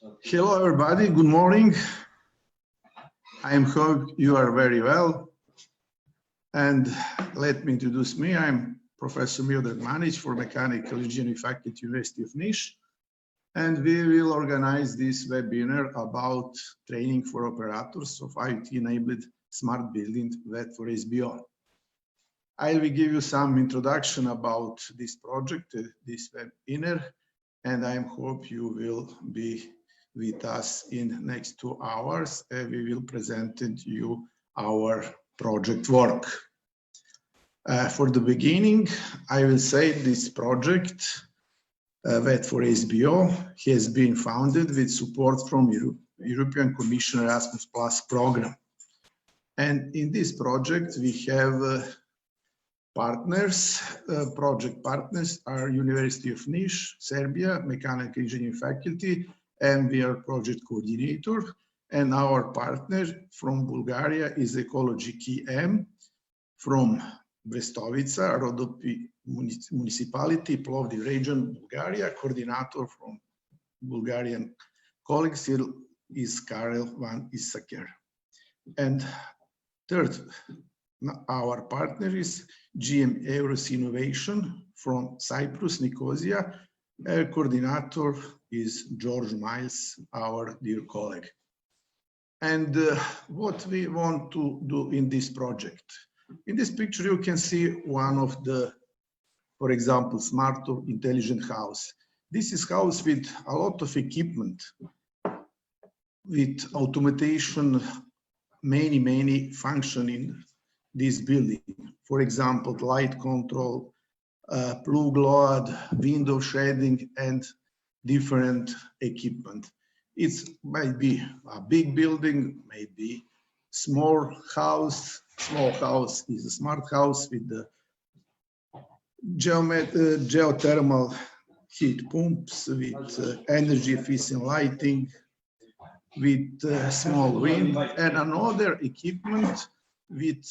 Hello, everybody. Good morning. I hope you are very well. And let me introduce me. I'm Professor Mildred Manic for Mechanical Engineering Faculty, University of Niš. And we will organize this webinar about training for operators of IoT-enabled smart building VET4SBO. I will give you some introduction about this project, this webinar, and I hope you will be with us in next 2 hours. We will present to you our project work. For the beginning, I will say this project, VET4SBO, has been founded with support from European Commission Erasmus Plus program. And in this project, we have partners. Project partners are University of Niš, Serbia, Mechanical Engineering Faculty, and we are project coordinator. And our partner from Bulgaria is Ecology KM, from Brestovica, Rodopi Municipality, Plovdiv region, Bulgaria. Coordinator from Bulgarian colleagues is Karel van Isaker. And third, our partner is GM Euros Innovation from Cyprus, Nicosia. Coordinator is George Miles, our dear colleague. And what we want to do in this project. In this picture, you can see one of the, for example, smart or intelligent house. This is house with a lot of equipment, with automation, many function in this building. For example, light control, plug load, window shading, and different equipment. It might be a big building, maybe small house. Small house is a smart house with the geothermal heat pumps, with energy efficient lighting, with small wind, and another equipment with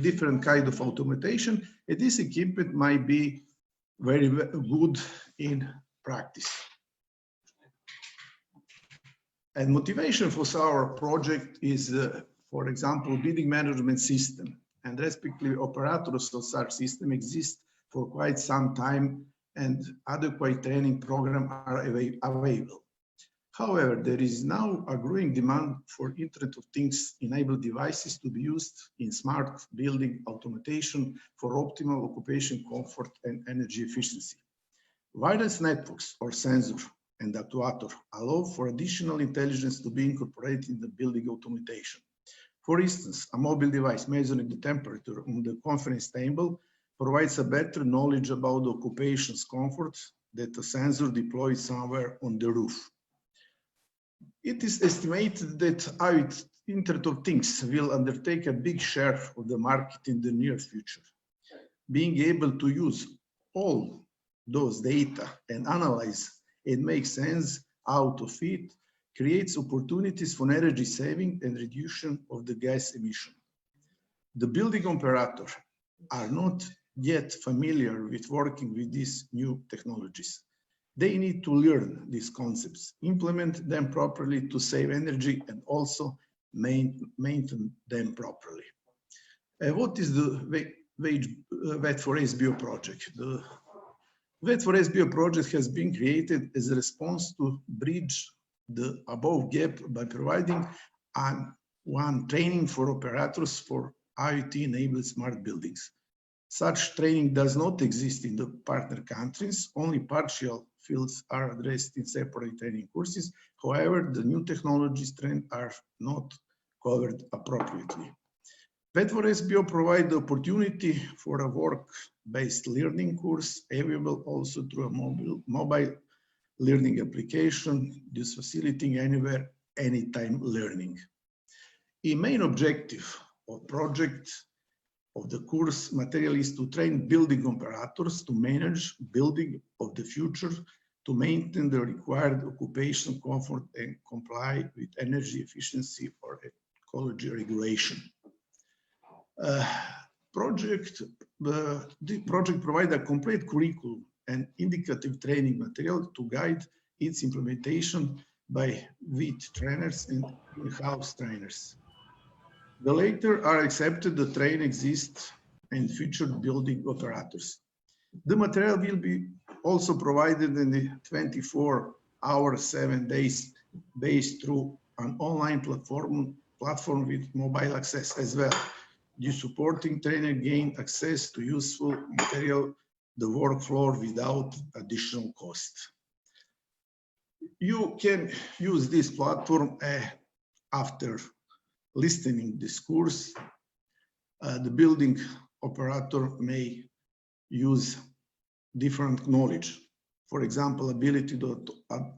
different kind of automation. And this equipment might be very good in practice. And motivation for our project is, for example, building management system, and respectively operators of such system exist for quite some time, and adequate training program are available. However, there is now a growing demand for Internet of Things enabled devices to be used in smart building automation for optimal occupation comfort and energy efficiency. Wireless networks or sensor and actuator allow for additional intelligence to be incorporated in the building automation. For instance, a mobile device measuring the temperature on the conference table provides a better knowledge about the occupation's comfort than a sensor deployed somewhere on the roof. It is estimated that Internet of Things will undertake a big share of the market in the near future. Being able to use all those data and analyze and make sense out of it creates opportunities for energy saving and reduction of the gas emission. The building operators are not yet familiar with working with these new technologies. They need to learn these concepts, implement them properly to save energy, and also maintain them properly. What is the VET4SBO project? The VET4SBO project has been created as a response to bridge the above gap by providing one training for operators for IoT-enabled smart buildings. Such training does not exist in the partner countries. Only partial fields are addressed in separate training courses. However, the new technologies trend are not covered appropriately. VET4SBO provides the opportunity for a work-based learning course, available also through a mobile learning application, thus facilitating anywhere, anytime learning. The main objective of project of the course material is to train building operators to manage building of the future, to maintain the required occupation comfort and comply with energy efficiency or ecology regulation. The project provides a complete curriculum and indicative training material to guide its implementation by VET trainers and in-house trainers. The latter are accepted to train existing and future building operators. The material will be also provided in the 24-hour, 7 days based through an online platform with mobile access as well. The supporting trainer gain access to useful material, the work floor without additional cost. You can use this platform after listening this course. The building operator may use different knowledge. For example, ability to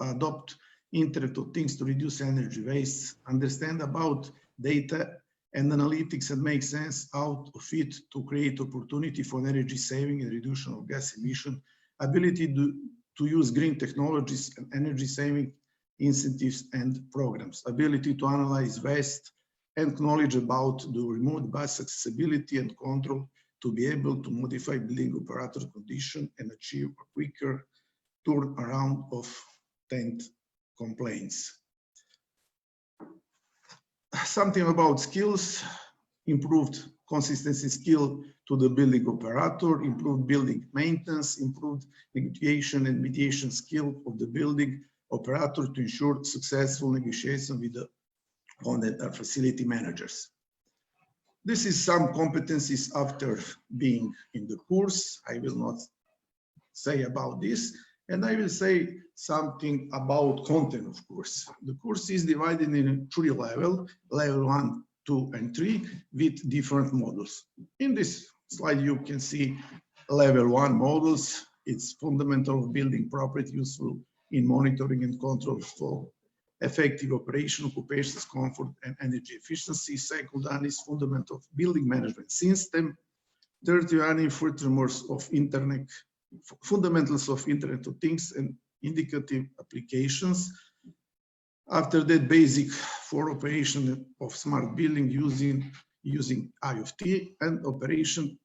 adopt Internet of Things to reduce energy waste, understand about data and analytics and make sense out of it to create opportunity for energy saving and reduction of gas emission, ability to use green technologies and energy saving incentives and programs, ability to analyze waste and knowledge about the remote bus accessibility and control to be able to modify building operator condition and achieve a quicker turnaround of tenant complaints. Something about skills: improved consistency skill to the building operator, improved building maintenance, improved negotiation and mediation skill of the building operator to ensure successful negotiation with the content or facility managers. This is some competencies after being in the course. I will not say about this, and I will say something about content of course. The course is divided in 3 levels, level 1, 2, and 3, with different modules. In this slide, you can see level 1 modules. It's fundamental of building property useful in monitoring and control for effective operation, occupations, comfort, and energy efficiency. Second one is fundamental of building management system. Third one, fundamentals of Internet of Things and indicative applications. After that, basic for operation of smart building using IoT and operation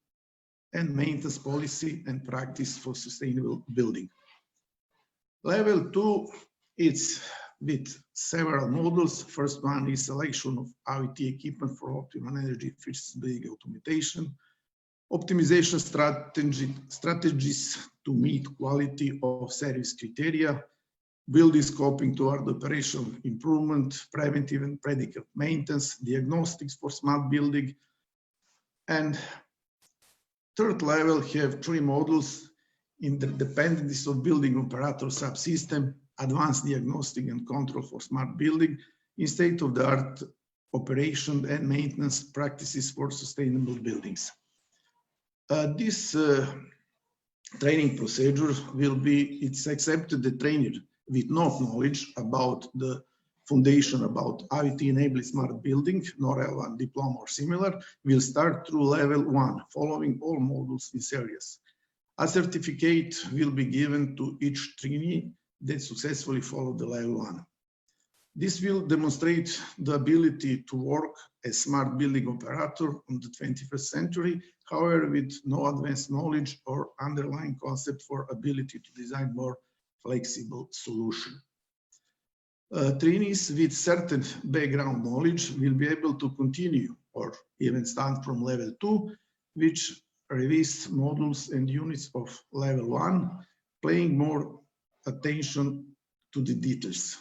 and maintenance policy and practice for sustainable building. Level 2, it's with several modules. First one is selection of IoT equipment for optimal energy efficiency building automation, optimization strategies to meet quality of service criteria, building scoping toward operational improvement, preventive and predictive maintenance, diagnostics for smart building. And third level have 3 modules: interdependencies of building operator subsystem, advanced diagnostic and control for smart building, in state-of-the-art operation and maintenance practices for sustainable buildings. This training procedure will be, it's accepted the trainer with no knowledge about the foundation about IoT-enabled smart building, no relevant diploma or similar, will start through level 1, following all modules in series. A certificate will be given to each trainee that successfully followed the level 1. This will demonstrate the ability to work as smart building operator in the 21st century, however, with no advanced knowledge or underlying concept for ability to design more flexible solution. Trainees with certain background knowledge will be able to continue or even start from level 2, which revise modules and units of level 1, paying more attention to the details.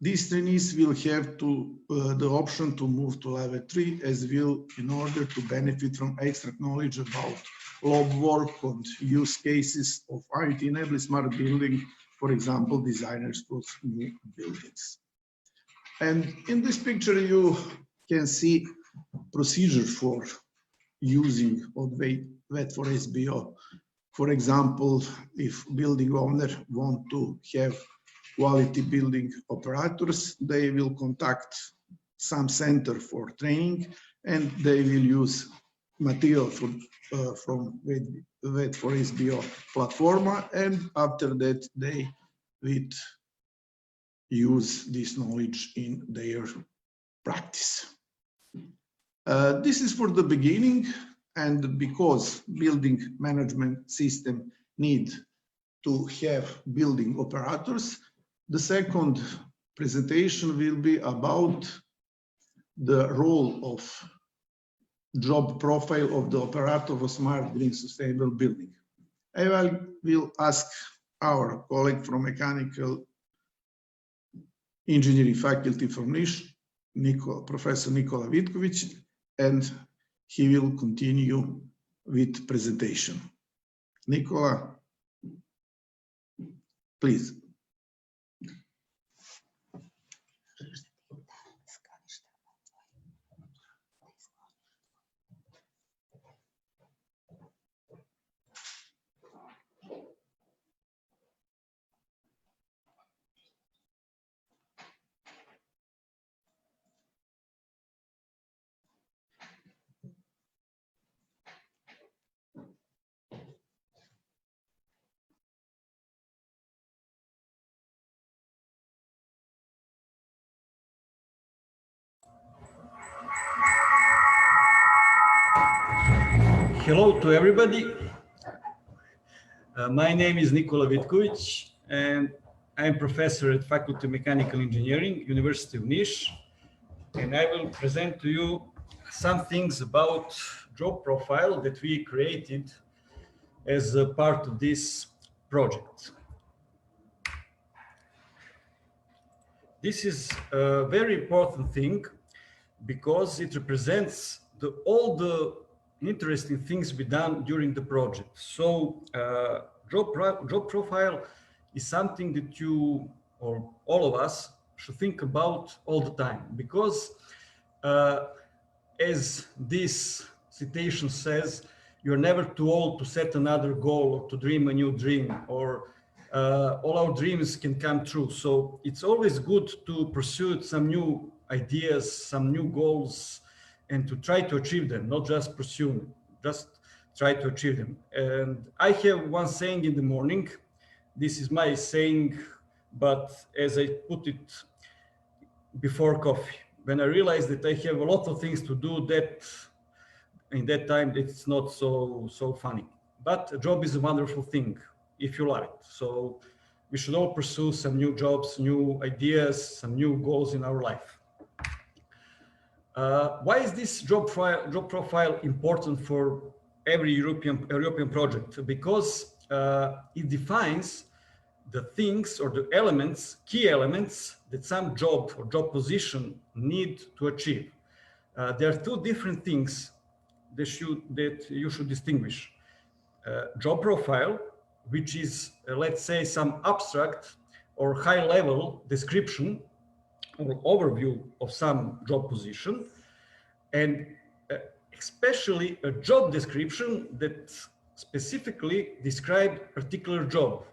These trainees will have the option to move to level 3 as well in order to benefit from extra knowledge about lab work and use cases of IoT-enabled smart building, for example, designers for new buildings. And in this picture, you can see procedure for using of VET4SBO. For example, if building owner want to have quality building operators, they will contact some center for training and they will use material from VET4SBO platform, and after that they will use this knowledge in their practice. This is for the beginning, and because building management system need to have building operators. The second presentation will be about the role of job profile of the operator of a smart, green, sustainable building. I will ask our colleague from mechanical engineering faculty from Niš, Professor Nikola Vitković, and he will continue with presentation. Nikola, please. Hello to everybody. My name is Nikola Vitković, and I'm professor at Faculty of Mechanical Engineering, University of Niš, and I will present to you some things about job profile that we created as a part of this project. This is a very important thing because it represents all the interesting things we done during the project. So job profile is something that you, or all of us, should think about all the time, because as this citation says, you're never too old to set another goal or to dream a new dream, or all our dreams can come true. So it's always good to pursue some new ideas, some new goals, and to try to achieve them, not just pursue them, just try to achieve them. And I have one saying in the morning. This is my saying, but as I put it before coffee, when I realized that I have a lot of things to do, that in that time it's not so funny. But a job is a wonderful thing if you love it. So we should all pursue some new jobs, new ideas, some new goals in our life. Why is this job profile important for every European project? Because it defines the things or the elements, key elements that some job or job position need to achieve. There are two different things that you should distinguish. Job profile, which is, let's say, some abstract or high-level description or overview of some job position, and especially a job description that specifically describes a particular job.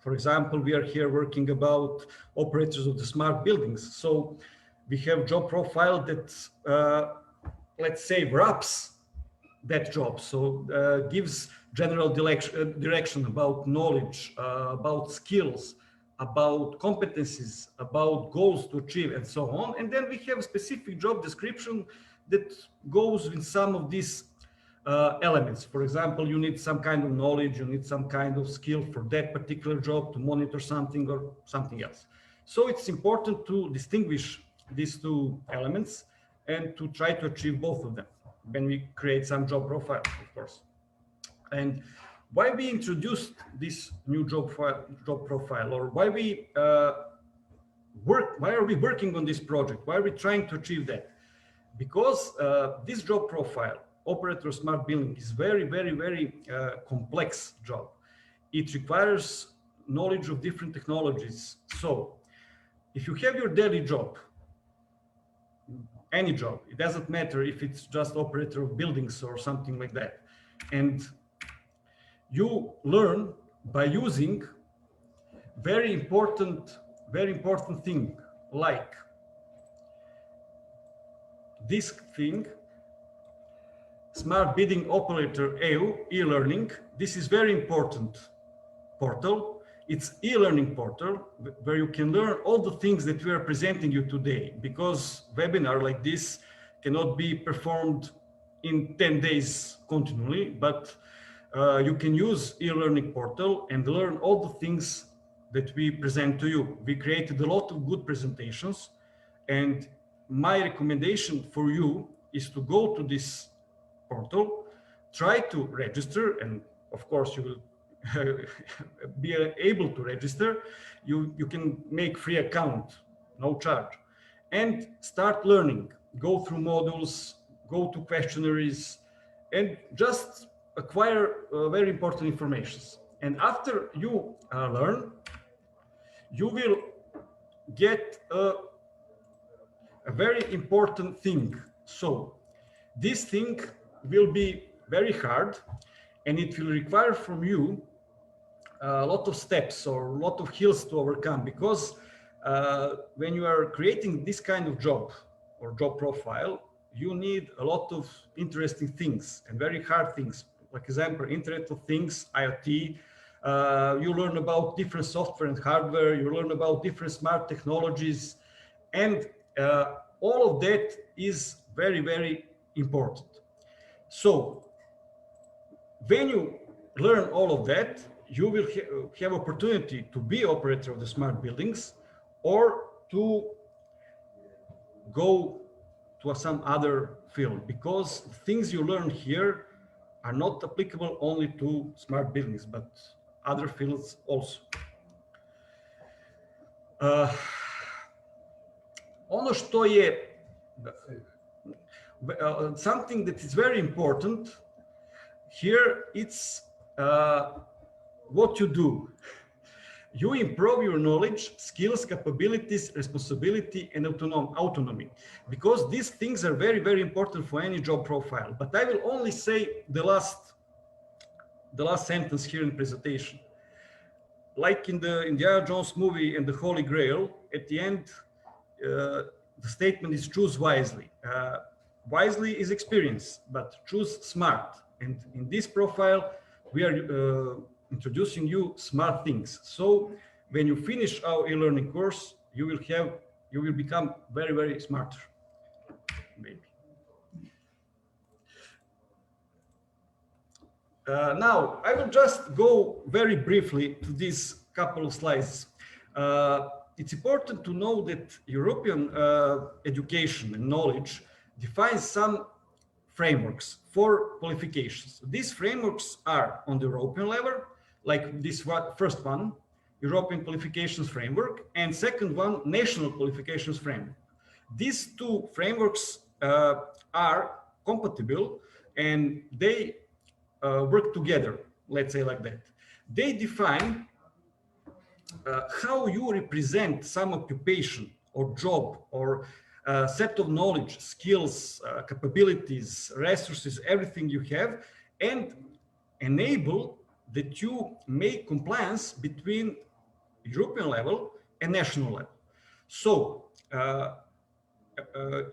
For example, we are here working about operators of the smart buildings. So we have job profile that, let's say, wraps that job. So gives general direction about knowledge, about skills, about competencies, about goals to achieve, and so on. And then we have a specific job description that goes with some of these elements. For example, you need some kind of knowledge, you need some kind of skill for that particular job to monitor something or something else. So it's important to distinguish these two elements and to try to achieve both of them when we create some job profile, of course. And why we introduced this new job profile, or why are we working on this project? Why are we trying to achieve that? Because this job profile, operator smart building, is very, very, very complex job. It requires knowledge of different technologies. So if you have your daily job, any job, it doesn't matter if it's just operator of buildings or something like that, and you learn by using very important thing like this thing, Smart Bidding Operator EU e-learning. This is very important portal. It's e-learning portal where you can learn all the things that we are presenting you today, because webinar like this cannot be performed in 10 days continually, but you can use e-learning portal and learn all the things that we present to you. We created a lot of good presentations, and my recommendation for you is to go to this portal, try to register, and of course you will be able to register. You can make free account, no charge, and start learning. Go through modules, go to questionnaires, and just acquire very important information. And after you learn, you will get a very important thing. So this thing will be very hard, and it will require from you a lot of steps or a lot of hills to overcome, because when you are creating this kind of job or job profile, you need a lot of interesting things and very hard things. Like example, Internet of Things, IoT. You learn about different software and hardware. You learn about different smart technologies, and all of that is very, very important. So when you learn all of that, you will have opportunity to be operator of the smart buildings, or to go to some other field, because things you learn here are not applicable only to smart buildings, but other fields also. Ono što je something that is very important here, it's what you do. You improve your knowledge, skills, capabilities, responsibility, and autonomy, because these things are very, very important for any job profile. But I will only say the last sentence here in the presentation. Like in the Indiana Jones movie and the Holy Grail, at the end, the statement is choose wisely. Wisely is experience, but choose smart. And in this profile, we are introducing you smart things. So when you finish our e-learning course, you will become very, very smart, maybe. Now, I will just go very briefly to these couple of slides. It's important to know that European education and knowledge defines some frameworks for qualifications. These frameworks are on the European level, like this first one, European Qualifications Framework, and second one, National Qualifications Framework. These two frameworks are compatible, and they work together, let's say like that. They define how you represent some occupation or job or set of knowledge, skills, capabilities, resources, everything you have, and enable that you make compliance between European level and national level. So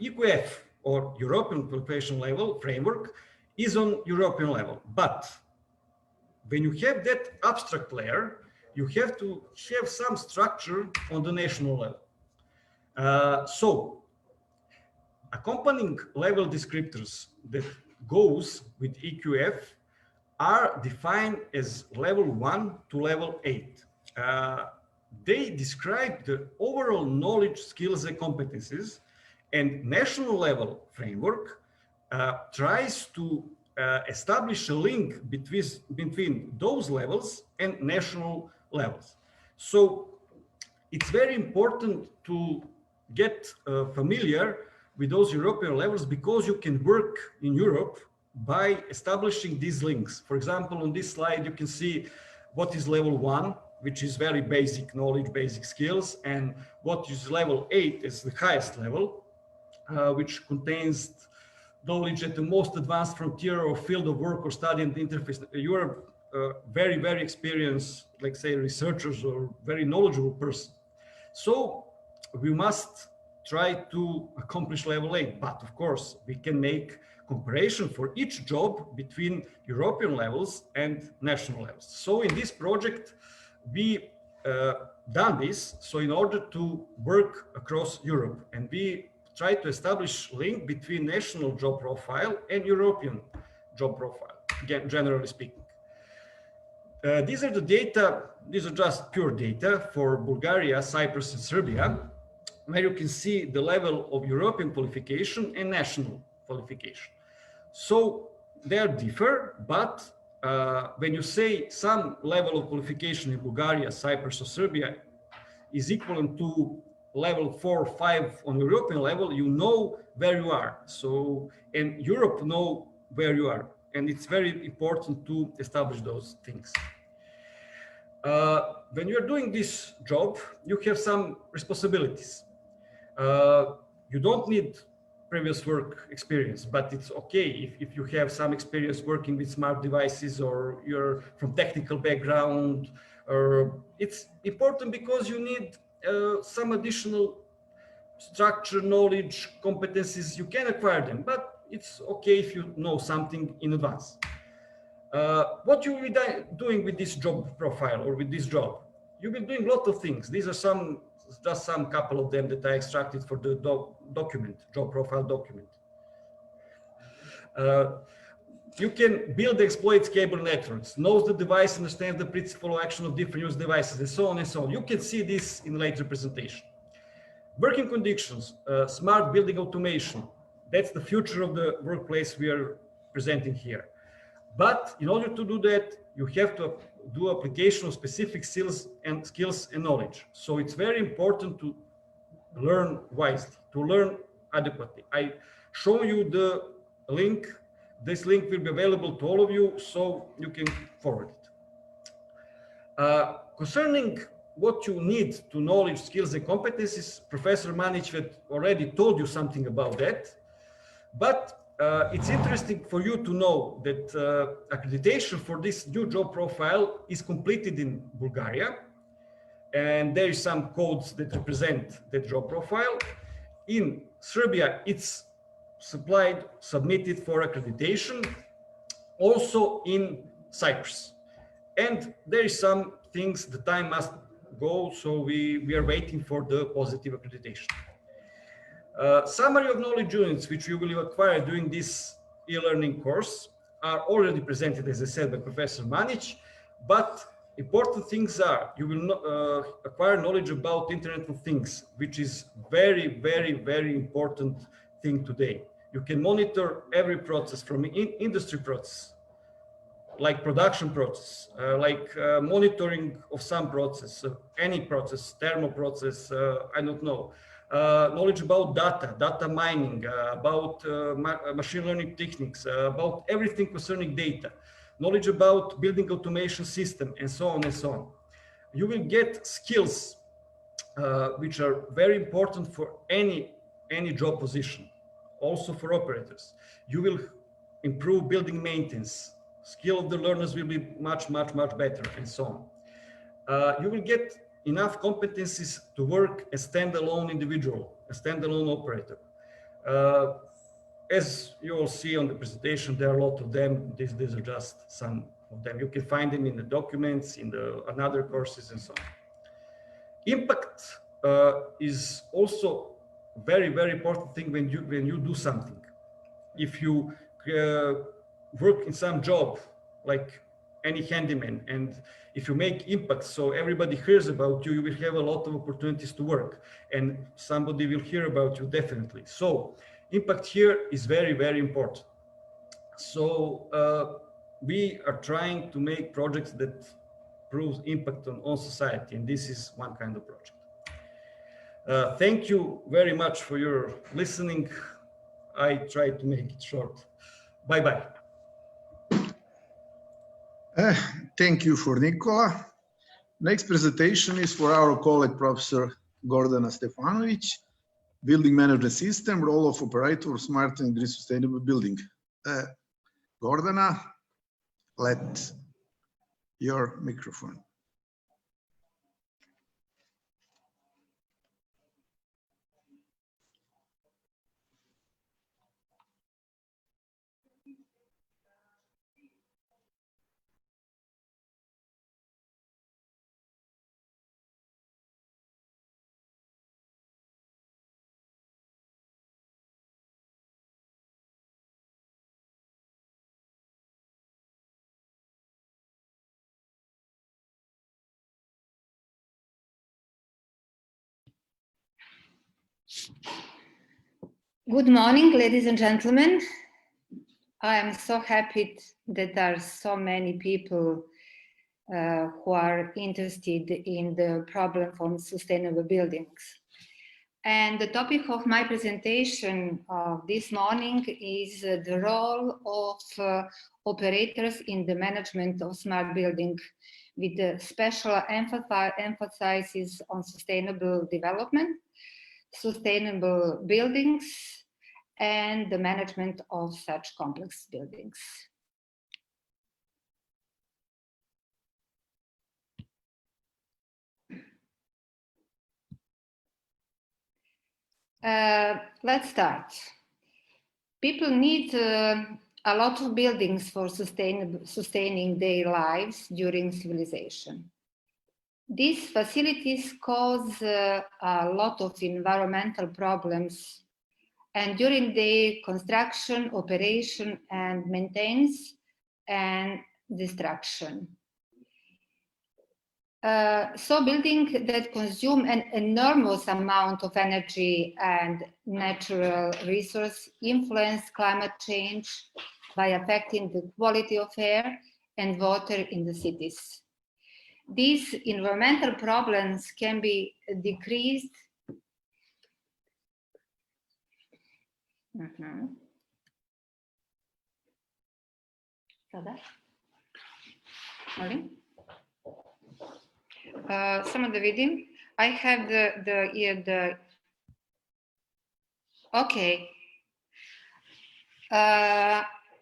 ECVET, or European Qualification Level Framework, is on European level. But when you have that abstract layer, you have to have some structure on the national level. So accompanying level descriptors that goes with EQF are defined as level 1 to level 8. They describe the overall knowledge, skills, and competencies, and national level framework tries to establish a link between those levels and national levels. So it's very important to get familiar with those European levels, because you can work in Europe by establishing these links. For example, on this slide, you can see what is level 1, which is very basic knowledge, basic skills, and what is level 8 is the highest level, which contains knowledge at the most advanced frontier or field of work or study and interface. You are very, very experienced, like say, researchers or very knowledgeable person. So we must try to accomplish level 8, but of course we can make comparison for each job between European levels and national levels. So in this project we done this, so in order to work across Europe, and we try to establish link between national job profile and European job profile, again, generally speaking. These are the data, these are just pure data for Bulgaria, Cyprus, and Serbia, where you can see the level of European qualification and national qualification. So they are differ, but when you say some level of qualification in Bulgaria, Cyprus, or Serbia is equivalent to level 4 or 5 on European level, you know where you are. So, and Europe know where you are. And it's very important to establish those things. When you're doing this job, you have some responsibilities. You don't need previous work experience, but it's okay if you have some experience working with smart devices or you're from technical background. Or it's important because you need some additional structure, knowledge, competencies. You can acquire them, but it's okay if you know something in advance. What you will be doing with this job profile or with this job? You'll be doing a lot of things. These are just some couple of them that I extracted for the document, job profile document. You can build and exploit cable networks, knows the device, understands the principle of action of different use devices, and so on and so on. You can see this in later presentation. Working conditions, smart building automation. That's the future of the workplace we are presenting here. But in order to do that, you have to do application of specific skills and knowledge. So it's very important to learn wisely, to learn adequately. I show you the link. This link will be available to all of you, so you can forward it. Concerning what you need to knowledge, skills, and competencies, Professor Manic already told you something about that. But it's interesting for you to know that accreditation for this new job profile is completed in Bulgaria. And there is some codes that represent that job profile. In Serbia, it's submitted for accreditation, also in Cyprus. And there is some things, the time must go, so we are waiting for the positive accreditation. Summary of knowledge units which you will acquire during this e-learning course are already presented, as I said, by Professor Manic, but important things are, you will acquire knowledge about Internet of Things, which is very, very, very important thing today. You can monitor every process from industry process, like production process, like monitoring of some process, any process, thermal process, I don't know. Knowledge about data mining, about machine learning techniques, about everything concerning data, knowledge about building automation system, and so on and so on. You will get skills which are very important for any job position, also for operators. You will improve building maintenance. Skill of the learners will be much, much, much better, and so on. You will get enough competencies to work as standalone individual, a standalone operator. As you will see on the presentation, there are a lot of them. These are just some of them. You can find them in the documents, in the another courses, and so on. Impact is also very, very important thing when you do something. If you work in some job, like any handyman, and if you make impact, so everybody hears about you, you will have a lot of opportunities to work, and somebody will hear about you definitely. So impact here is very, very important. So we are trying to make projects that proves impact on society, and this is one kind of project. Thank you very much for your listening. I tried to make it short. Bye-bye. Thank you for Nicola. Next presentation is for our colleague, Professor Gordana Stefanovic, Building Management System, Role of Operator, Smart and Green Sustainable Building. Gordana, let your microphone. Good morning, ladies and gentlemen. I am so happy that there are so many people who are interested in the problem from sustainable buildings. And the topic of my presentation this morning is the role of operators in the management of smart building, with the special emphasis on sustainable development, sustainable buildings, and the management of such complex buildings. Let's start. People need a lot of buildings for sustaining their lives during civilization. These facilities cause a lot of environmental problems, and during their construction, operation, and maintenance and destruction. So buildings that consume an enormous amount of energy and natural resource influence climate change by affecting the quality of air and water in the cities. These environmental problems can be decreased. Samo da vidim. I have the okay.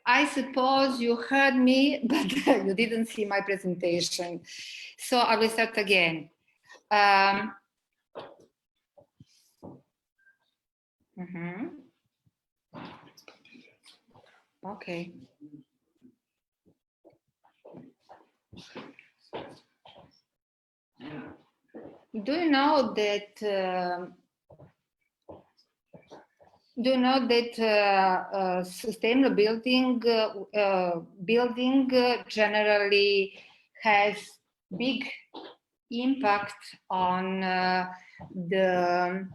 I suppose you heard me, but you didn't see my presentation. So I will start again. Okay. Do you know that sustainable building generally has big impact on the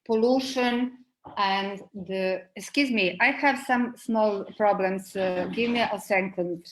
pollution and the, excuse me, I have some small problems. Give me a second.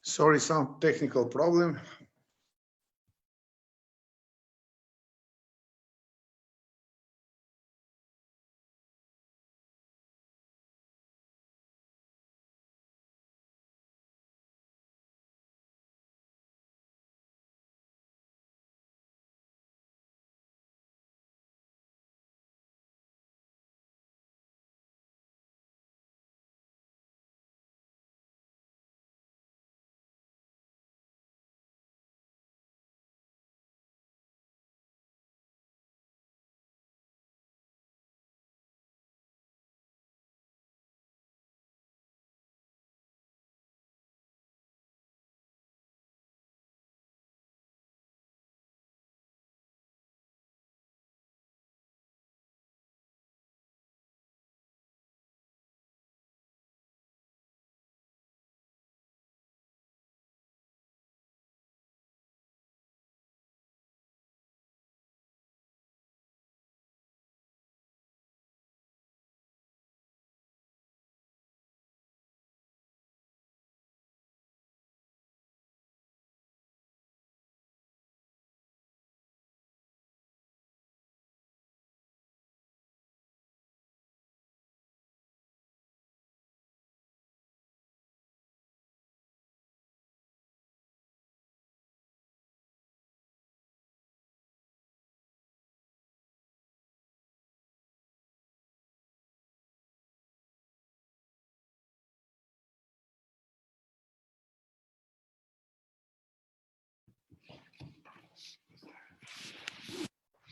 Sorry, some technical problem.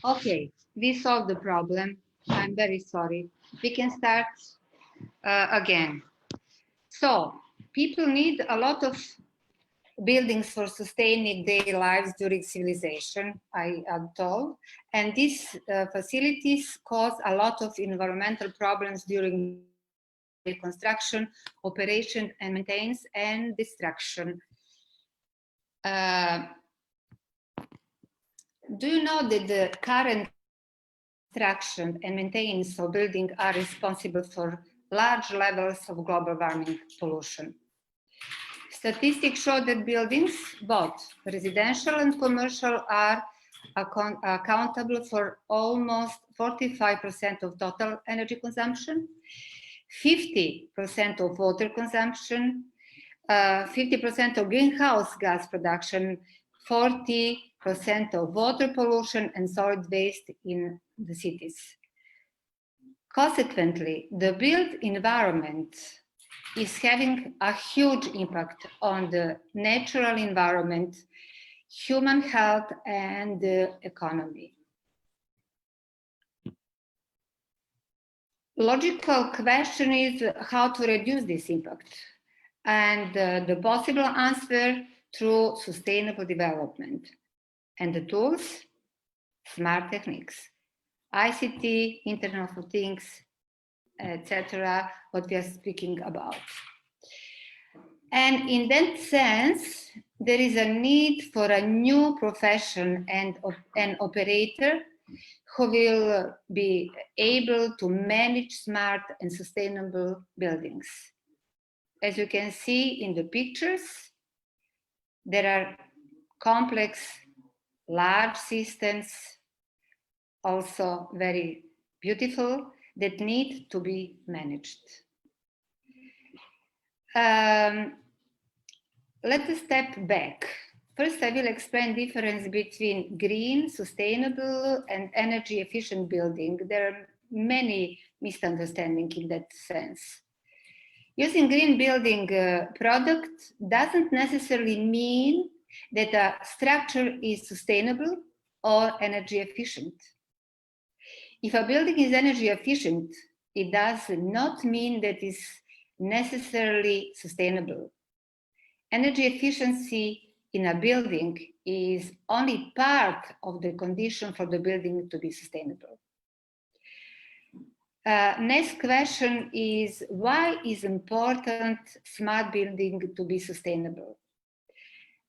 Okay, we solved the problem. I'm very sorry. We can start again. So people need a lot of buildings for sustaining their lives during civilization, I am told. And these facilities cause a lot of environmental problems during the construction, operation and maintenance and destruction. Do you know that the current construction and maintenance of buildings are responsible for large levels of global warming pollution? Statistics show that buildings, both residential and commercial, are accountable for almost 45% of total energy consumption, 50% of water consumption, 50% of greenhouse gas production, 40% of water pollution and solid waste in the cities. Consequently, the built environment is having a huge impact on the natural environment, human health, and the economy. Logical question is how to reduce this impact, and the possible answer through sustainable development. And the tools, smart techniques, ICT, Internet of Things, etc., what we are speaking about. And in that sense, there is a need for a new profession and an operator who will be able to manage smart and sustainable buildings. As you can see in the pictures, there are complex, large systems, also very beautiful, that need to be managed. Let us step back. First, I will explain the difference between green, sustainable, and energy efficient building. There are many misunderstandings in that sense. Using green building product doesn't necessarily mean that a structure is sustainable or energy efficient. If a building is energy efficient, it does not mean that it's necessarily sustainable. Energy efficiency in a building is only part of the condition for the building to be sustainable. Next question is, why is important smart building to be sustainable?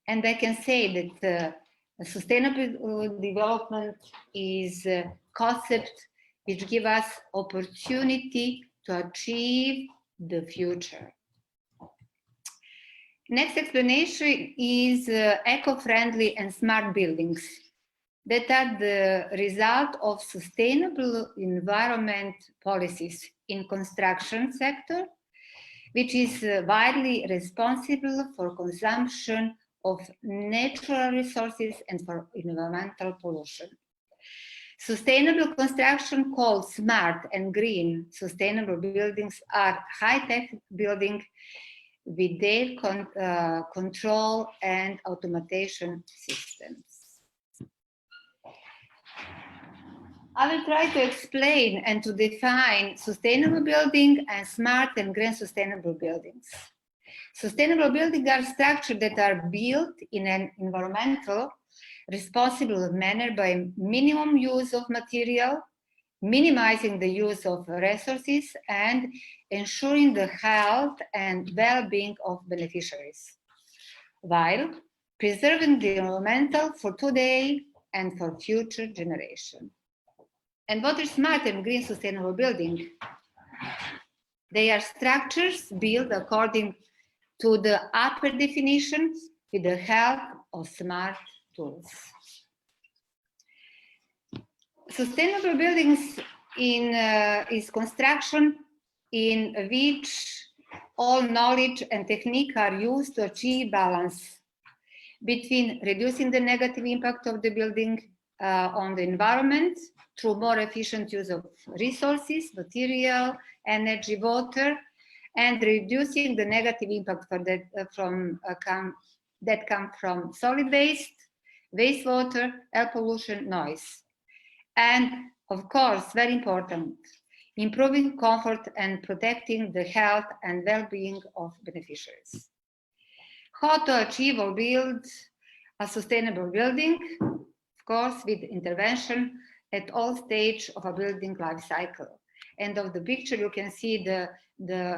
And I can say that sustainable development is a concept which gives us opportunity to achieve the future. Next explanation is eco-friendly and smart buildings that are the result of sustainable environment policies in construction sector, which is widely responsible for consumption of natural resources and for environmental pollution. Sustainable construction called smart and green sustainable buildings are high-tech buildings with their control and automation systems. I will try to explain and to define sustainable building and smart and green sustainable buildings. Sustainable buildings are structures that are built in an environmental, responsible manner by minimum use of material, minimizing the use of resources, and ensuring the health and well-being of beneficiaries, while preserving the environmental for today and for future generations. And what is smart and green sustainable building? They are structures built according to the upper definitions with the help of smart tools. Sustainable buildings is construction in which all knowledge and technique are used to achieve balance between reducing the negative impact of the building on the environment through more efficient use of resources, material, energy, water, and reducing the negative impact for that, that come from solid waste, wastewater, air pollution, noise. And of course, very important, improving comfort and protecting the health and well-being of beneficiaries. How to achieve or build a sustainable building? Of course, with intervention at all stages of a building life cycle. End of the picture, you can see the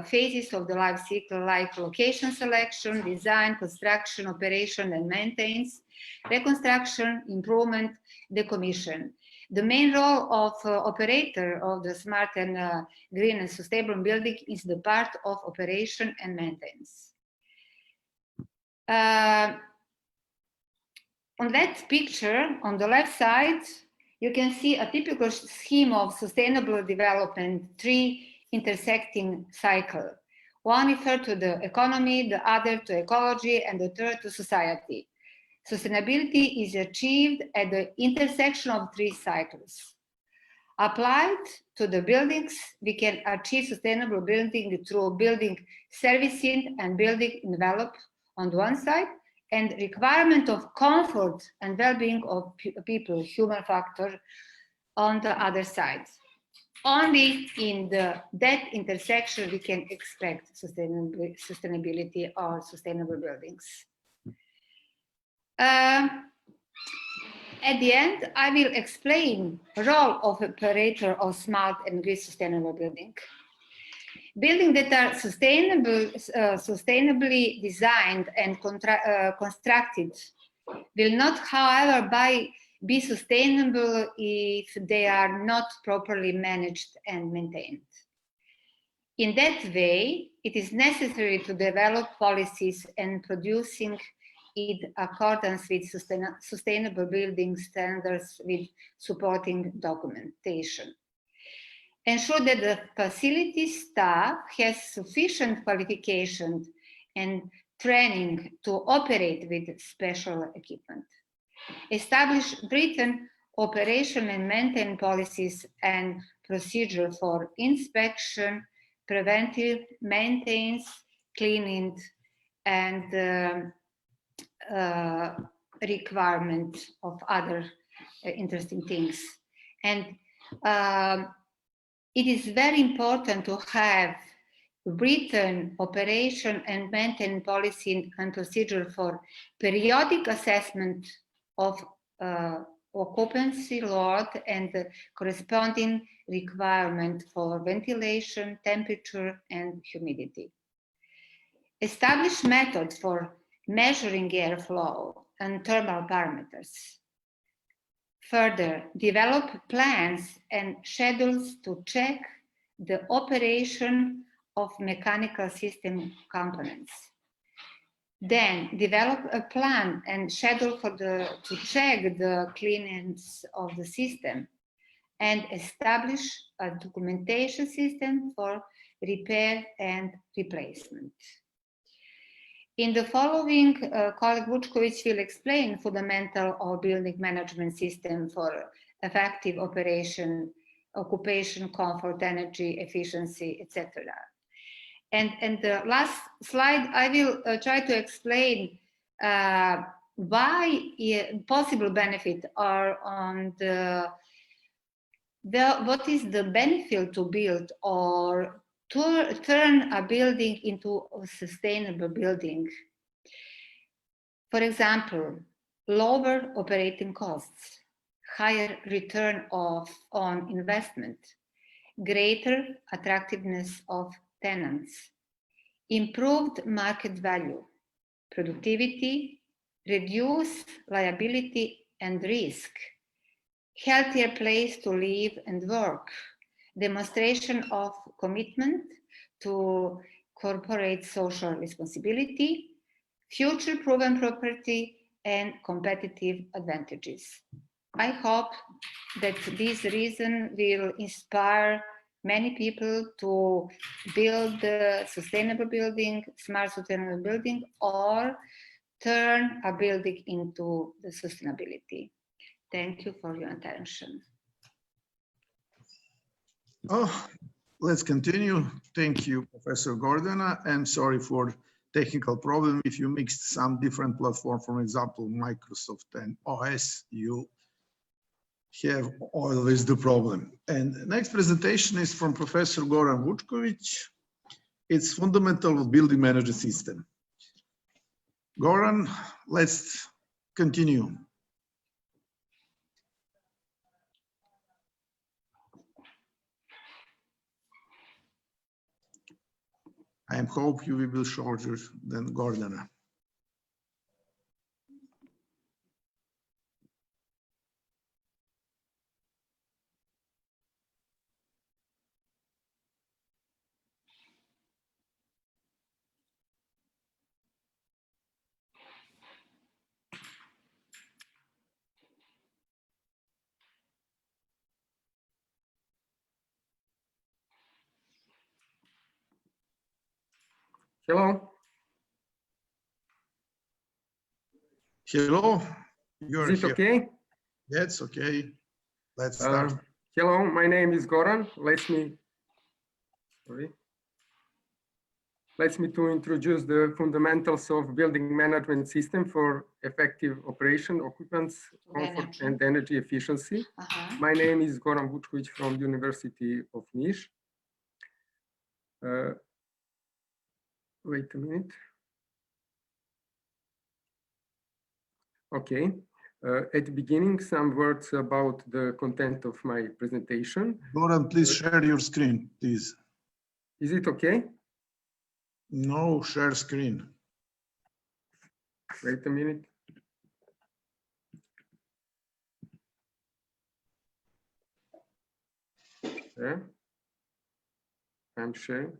phases of the life cycle, like location selection, design, construction, operation and maintenance, reconstruction, improvement, decommission. The main role of operator of the smart and green and sustainable building is the part of operation and maintenance. On that picture, on the left side, you can see a typical scheme of sustainable development, three intersecting cycle. One refers to the economy, the other to ecology, and the third to society. Sustainability is achieved at the intersection of three cycles. Applied to the buildings, we can achieve sustainable building through building servicing and building envelope on the one side, and requirement of comfort and well-being of people, human factor, on the other side. Only in that intersection we can expect sustainability or sustainable buildings. At the end, I will explain the role of operator of smart and green sustainable building. Buildings that are sustainably designed and constructed will not, however, be sustainable if they are not properly managed and maintained. In that way, it is necessary to develop policies and producing in accordance with sustainable building standards with supporting documentation. Ensure that the facility staff has sufficient qualifications and training to operate with special equipment. Establish written operation and maintenance policies and procedure for inspection, preventive maintenance, cleaning, and requirement of other interesting things. And it is very important to have written operation and maintenance policy and procedure for periodic assessment of occupancy load and the corresponding requirement for ventilation, temperature, and humidity. Establish methods for measuring airflow and thermal parameters. Further, develop plans and schedules to check the operation of mechanical system components. Then develop a plan and schedule to check the cleanliness of the system and establish a documentation system for repair and replacement. In the following, colleague Vučković will explain fundamental of building management system for effective operation, occupation, comfort, energy, efficiency, etc. And the last slide, I will try to explain why possible benefit are on what is the benefit to build or to turn a building into a sustainable building. For example, lower operating costs, higher return on investment, greater attractiveness of tenants, improved market value, productivity, reduced liability and risk, healthier place to live and work, demonstration of commitment to corporate social responsibility, future-proven property, and competitive advantages. I hope that this reason will inspire many people to build a sustainable building, smart sustainable building, or turn a building into the sustainability. Thank you for your attention. Oh, let's continue. Thank you, Professor Gordana. I'm sorry for technical problem. If you mixed some different platform, for example, Microsoft and OS, you have always the problem. And next presentation is from Professor Goran Vučković. It's fundamental of building management system. Goran, let's continue. I hope you will be shorter than Gordana. Hello. Hello. You're Is it here. okay? That's okay. Let's start. Hello, my name is Goran. Let me to introduce the fundamentals of building management system for effective operation, occupancy, comfort, and energy efficiency. My name is Goran Vučković from University of Niš. Wait a minute. Okay. At the beginning, some words about the content of my presentation. Goran, please share your screen, please. Is it okay? No, share screen. Wait a minute. Yeah. I'm sharing.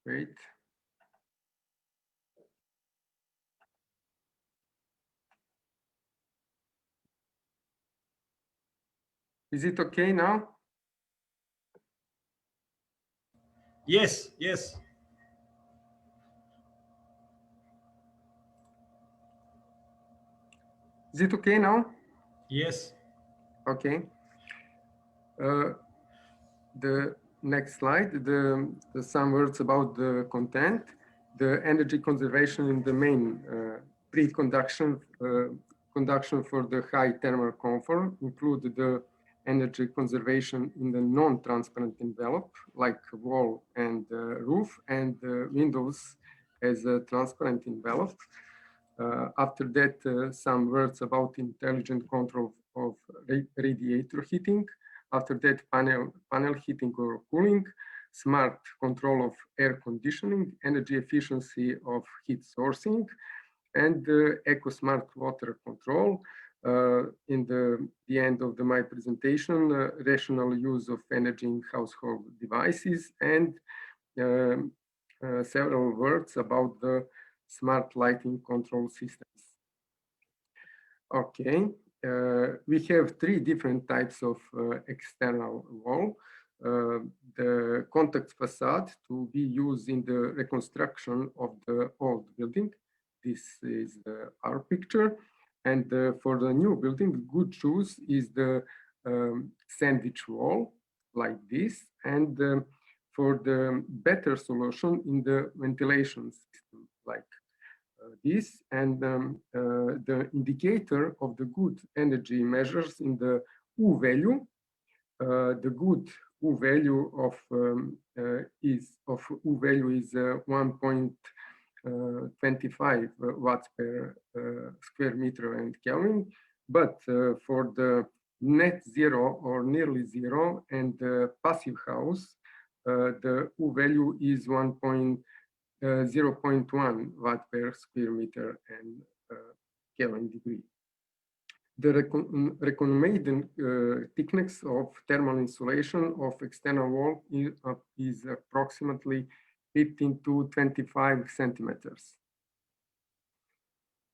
Wait. Is it okay now? Yes, yes. Is it okay now? Yes. Okay. The next slide, some words about the content. The energy conservation in the main pre-conduction conduction for the high thermal comfort include the energy conservation in the non-transparent envelope, like wall and roof, and windows as a transparent envelope. After that, some words about intelligent control of radiator heating. After that, panel heating or cooling, smart control of air conditioning, energy efficiency of heat sourcing, and eco-smart water control. In the end of my presentation, rational use of energy in household devices, and several words about the smart lighting control systems. Okay. We have three different types of external wall. The contact facade to be used in the reconstruction of the old building. This is our picture. And for the new building, good choice is the sandwich wall, like this. And for the better solution in the ventilation system, like this, and the indicator of the good energy measures in the U value. The good U value of U value is 1.25 watts per square meter and Kelvin, but for the net zero or nearly zero and passive house, the U value is 0.1 watt per square meter and Kelvin degree. The recommended thickness of thermal insulation of external wall is approximately 15 to 25 centimeters.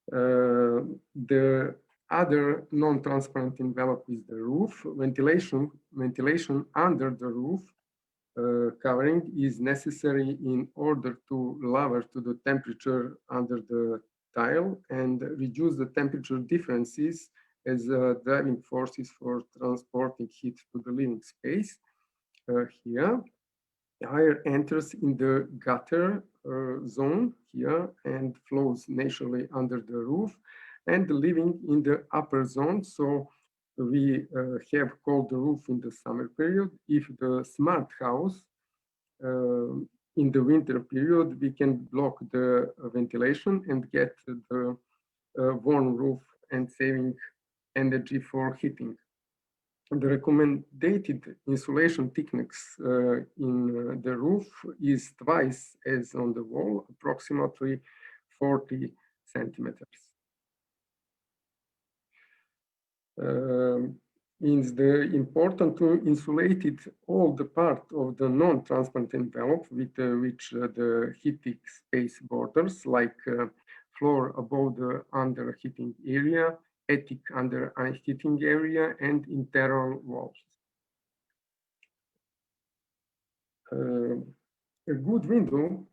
The other non-transparent envelope is the roof. Ventilation under the roof covering is necessary in order to lower to the temperature under the tile and reduce the temperature differences as driving forces for transporting heat to the living space here. Air enters in the gutter zone here and flows naturally under the roof, and living in the upper zone. So we have cold roof in the summer period. If the smart house in the winter period, we can block the ventilation and get the warm roof and saving energy for heating. The recommended insulation thickness in the roof is twice as on the wall, approximately 40 centimeters. It's important to insulate it all the part of the non-transparent envelope with which the heating space borders, like floor above the under heating area, attic under heating area, and internal walls. A good window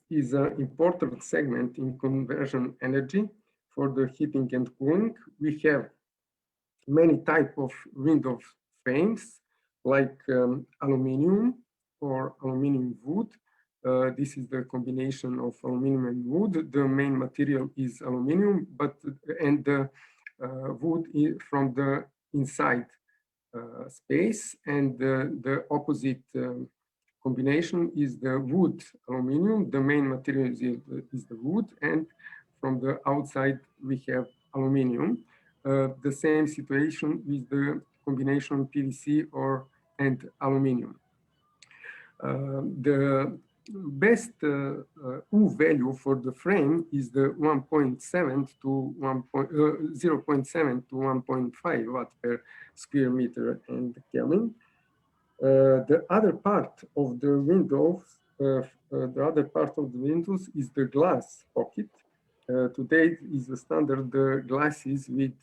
is an important segment in conversion energy for the heating and cooling. We have many types of window frames, like aluminum or aluminum wood. This is the combination of aluminum and wood. The main material is aluminum, and the wood from the inside space, and the opposite combination is the wood aluminum. The main material is the wood, and from the outside we have aluminum. The same situation with the combination PVC and aluminum. The best U value for the frame is the 0.7 to 1.5 watt per square meter and Kelvin. The other part of the windows, is the glass pocket. Today is the standard glasses with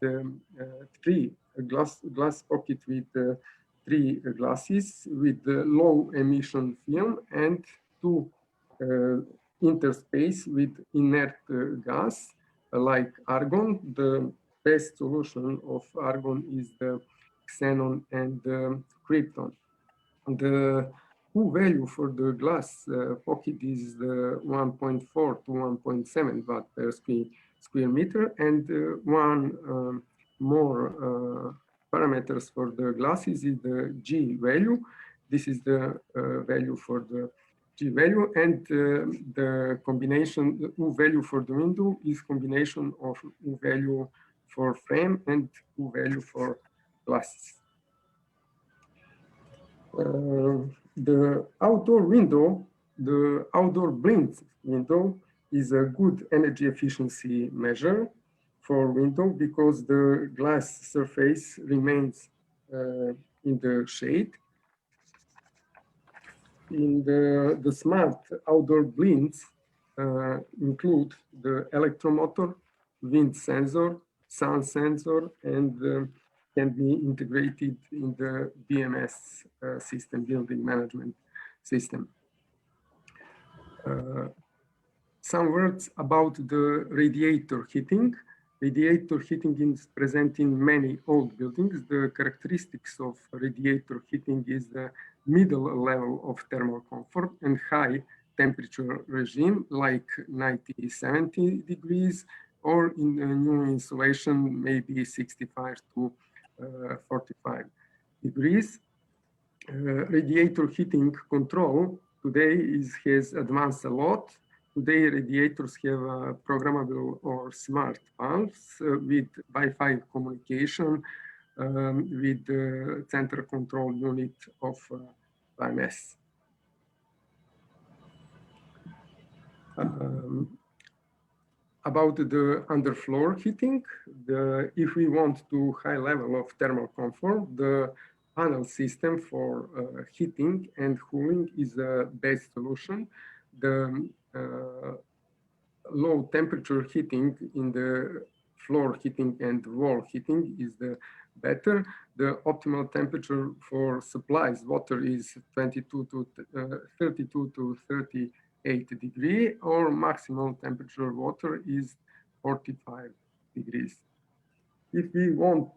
glass pocket with 3 glasses with low emission film and 2 interspace with inert gas like argon. The best solution of argon is the xenon and krypton. The U value for the glass pocket is 1.4 to 1.7 watt per square meter, and one more parameters for the glasses is the G value. This is the value for the G value, and the combination, the U value for the window is combination of U value for frame and U value for glasses. The outdoor window, the outdoor blind window is a good energy efficiency measure for window because the glass surface remains in the shade. In the smart outdoor blinds include the electromotor, wind sensor, sound sensor, and can be integrated in the BMS system, building management system. Some words about the radiator heating. Radiator heating is present in many old buildings. The characteristics of radiator heating is the middle level of thermal comfort and high temperature regime like 90-70 degrees, or in a new insulation, maybe 65 to 45 degrees. Radiator heating control today has advanced a lot. Today, radiators have programmable or smart valves with Wi-Fi communication with the central control unit of BMS. About the underfloor heating, if we want to high level of thermal comfort, the panel system for heating and cooling is the best solution. The low temperature heating in the floor heating and wall heating is the better. The optimal temperature for supplies water is 32 to 32 to 38 degrees, or maximum temperature water is 45 degrees. If we want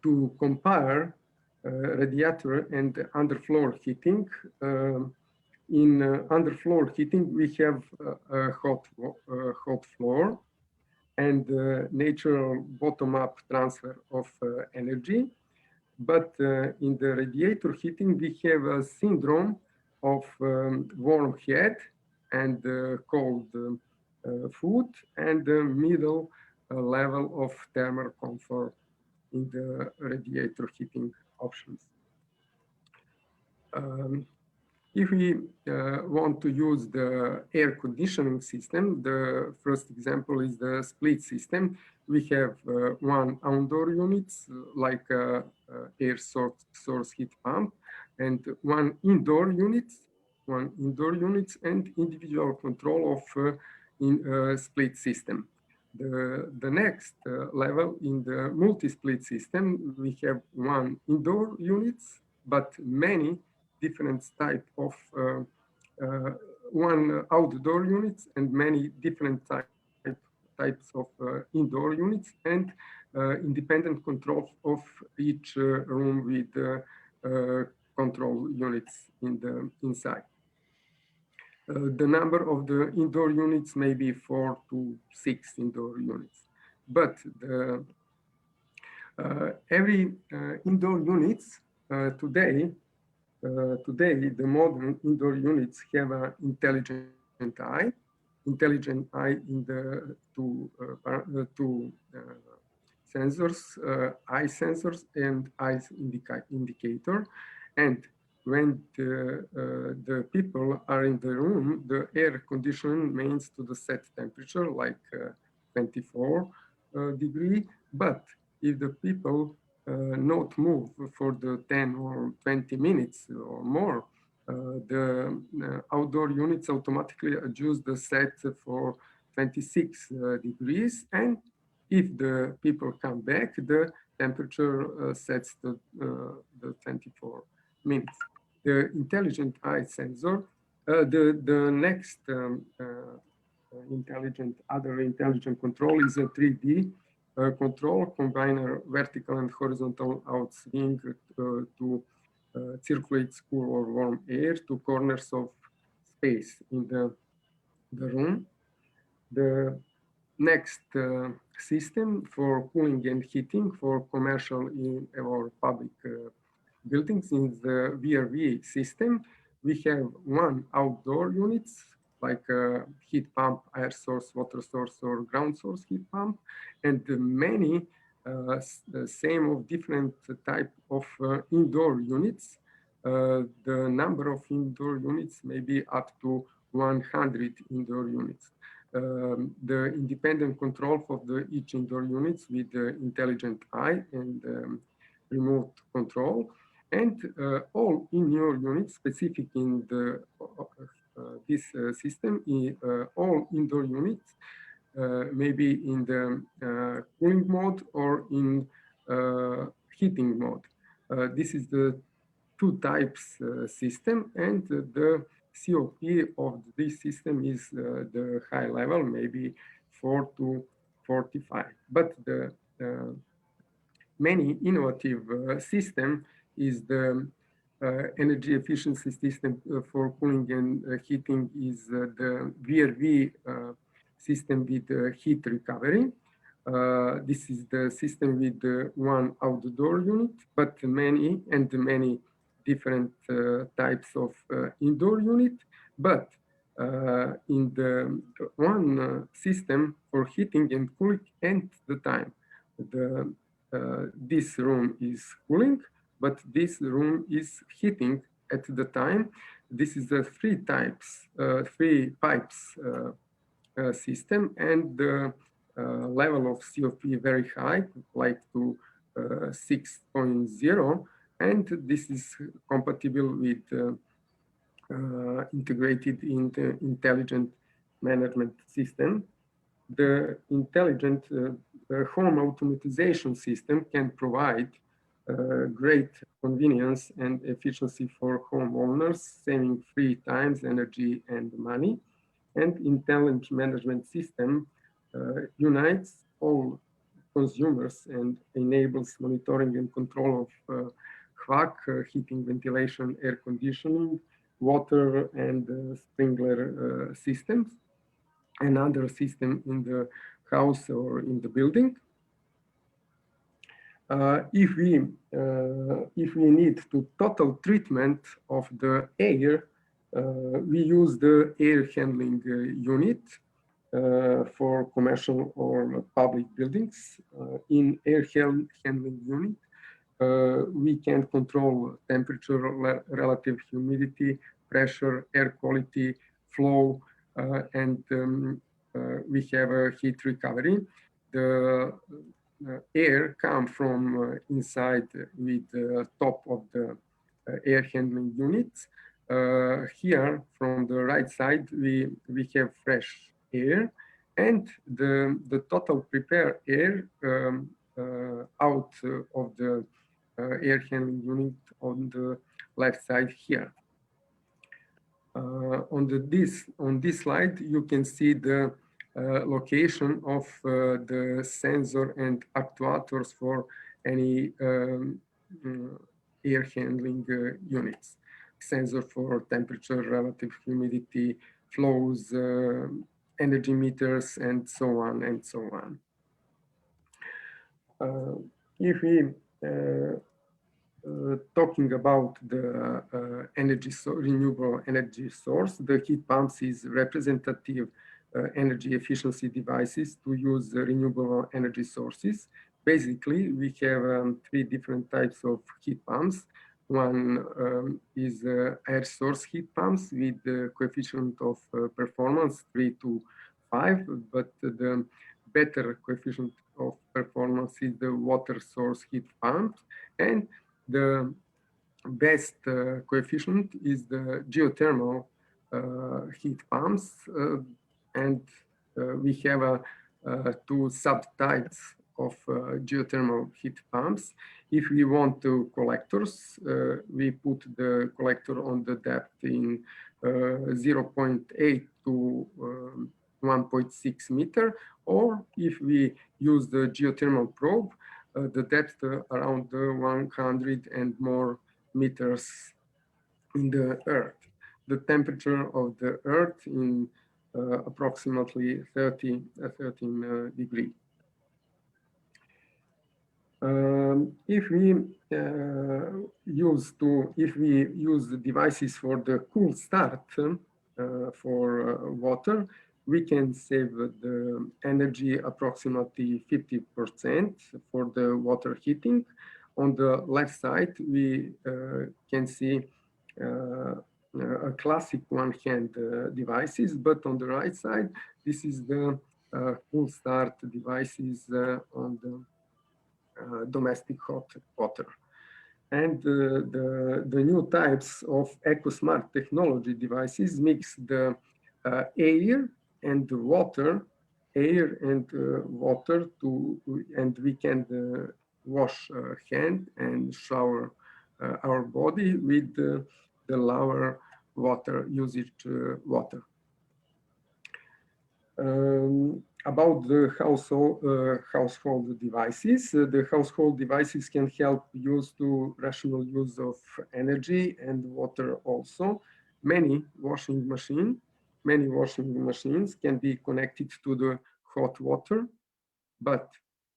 to compare radiator and underfloor heating. In underfloor heating, we have a hot floor and natural bottom-up transfer of energy. But in the radiator heating, we have a syndrome of warm head and cold foot and the middle level of thermal comfort in the radiator heating options. If we want to use the air conditioning system, the first example is the split system. We have one outdoor unit, like air source heat pump, and one indoor unit, and individual control of split system. The next level in the multi-split system, we have one indoor unit, but many different type of one outdoor units and many different types of indoor units and independent control of each room with control units in the inside. The number of the indoor units may be 4 to 6 indoor units, but every indoor units today, the modern indoor units have an intelligent eye in the two sensors, eye sensors and eye indicator. And when the people are in the room, the air conditioning remains to the set temperature, like 24 degree. But if the people not move for the 10 or 20 minutes or more, the outdoor units automatically adjust the set for 26 degrees. And if the people come back, the temperature sets the 24 minutes. The intelligent eye sensor, the next other intelligent control is a 3D control, combiner vertical and horizontal outswing to circulate cool or warm air to corners of space in the room. The next system for cooling and heating for commercial or public buildings is the VRV system. We have one outdoor units like a heat pump, air source, water source, or ground source heat pump, and many same of different type of indoor units. The number of indoor units may be up to 100 indoor units. The independent control of each indoor units with the intelligent eye and remote control, and all indoor units specific in the this system, all indoor units maybe in the cooling mode or in heating mode. This is the two types system, and the COP of this system is the high level, maybe 4 to 45. But the many innovative system is the energy efficiency system for cooling and heating is the VRV system with heat recovery. This is the system with one outdoor unit, but many different types of indoor unit. But in the one system for heating and cooling at the time, this room is cooling, but this room is heating at the time. This is the three pipes system, and the level of COP very high, like to 6.0, and this is compatible with integrated in the intelligent management system. The intelligent home automatization system can provide great convenience and efficiency for homeowners, saving free time, energy, and money. And intelligent management system unites all consumers and enables monitoring and control of HVAC, heating, ventilation, air conditioning, water and sprinkler systems, and other system in the house or in the building. If we need to total treatment of the air, we use the air handling unit for commercial or public buildings. In air handling unit, we can control temperature, relative humidity, pressure, air quality, flow, and we have a heat recovery. The air comes from inside with the top of the air handling unit. Here, from the right side, we have fresh air, and the total prepared air out of the air handling unit on the left side here. On this slide, you can see the location of the sensor and actuators for any air handling units. Sensor for temperature, relative humidity, flows, energy meters, and so on and so on. If we talking about the renewable energy source, the heat pumps is representative energy efficiency devices to use renewable energy sources. Basically, we have 3 different types of heat pumps. One is air source heat pumps with the coefficient of performance 3 to 5, but the better coefficient of performance is the water source heat pump, and the best coefficient is the geothermal heat pumps, and we have 2 subtypes of geothermal heat pumps. If we want to collectors, we put the collector on the depth in 0.8 to 1.6 meter, or if we use the geothermal probe, the depth around 100 and more meters in the earth. The temperature of the earth in approximately 13 degrees. If we use the devices for the cool start for water, we can save the energy approximately 50% for the water heating. On the left side, we can see a classic one-hand devices, but on the right side, this is the cool start devices on the domestic hot water. And the new types of EcoSmart technology devices mix the air and the water, and we can wash hand and shower our body with the lower water usage water. About the household devices, the household devices can help use to rational use of energy and water also. Many washing machines can be connected to the hot water, but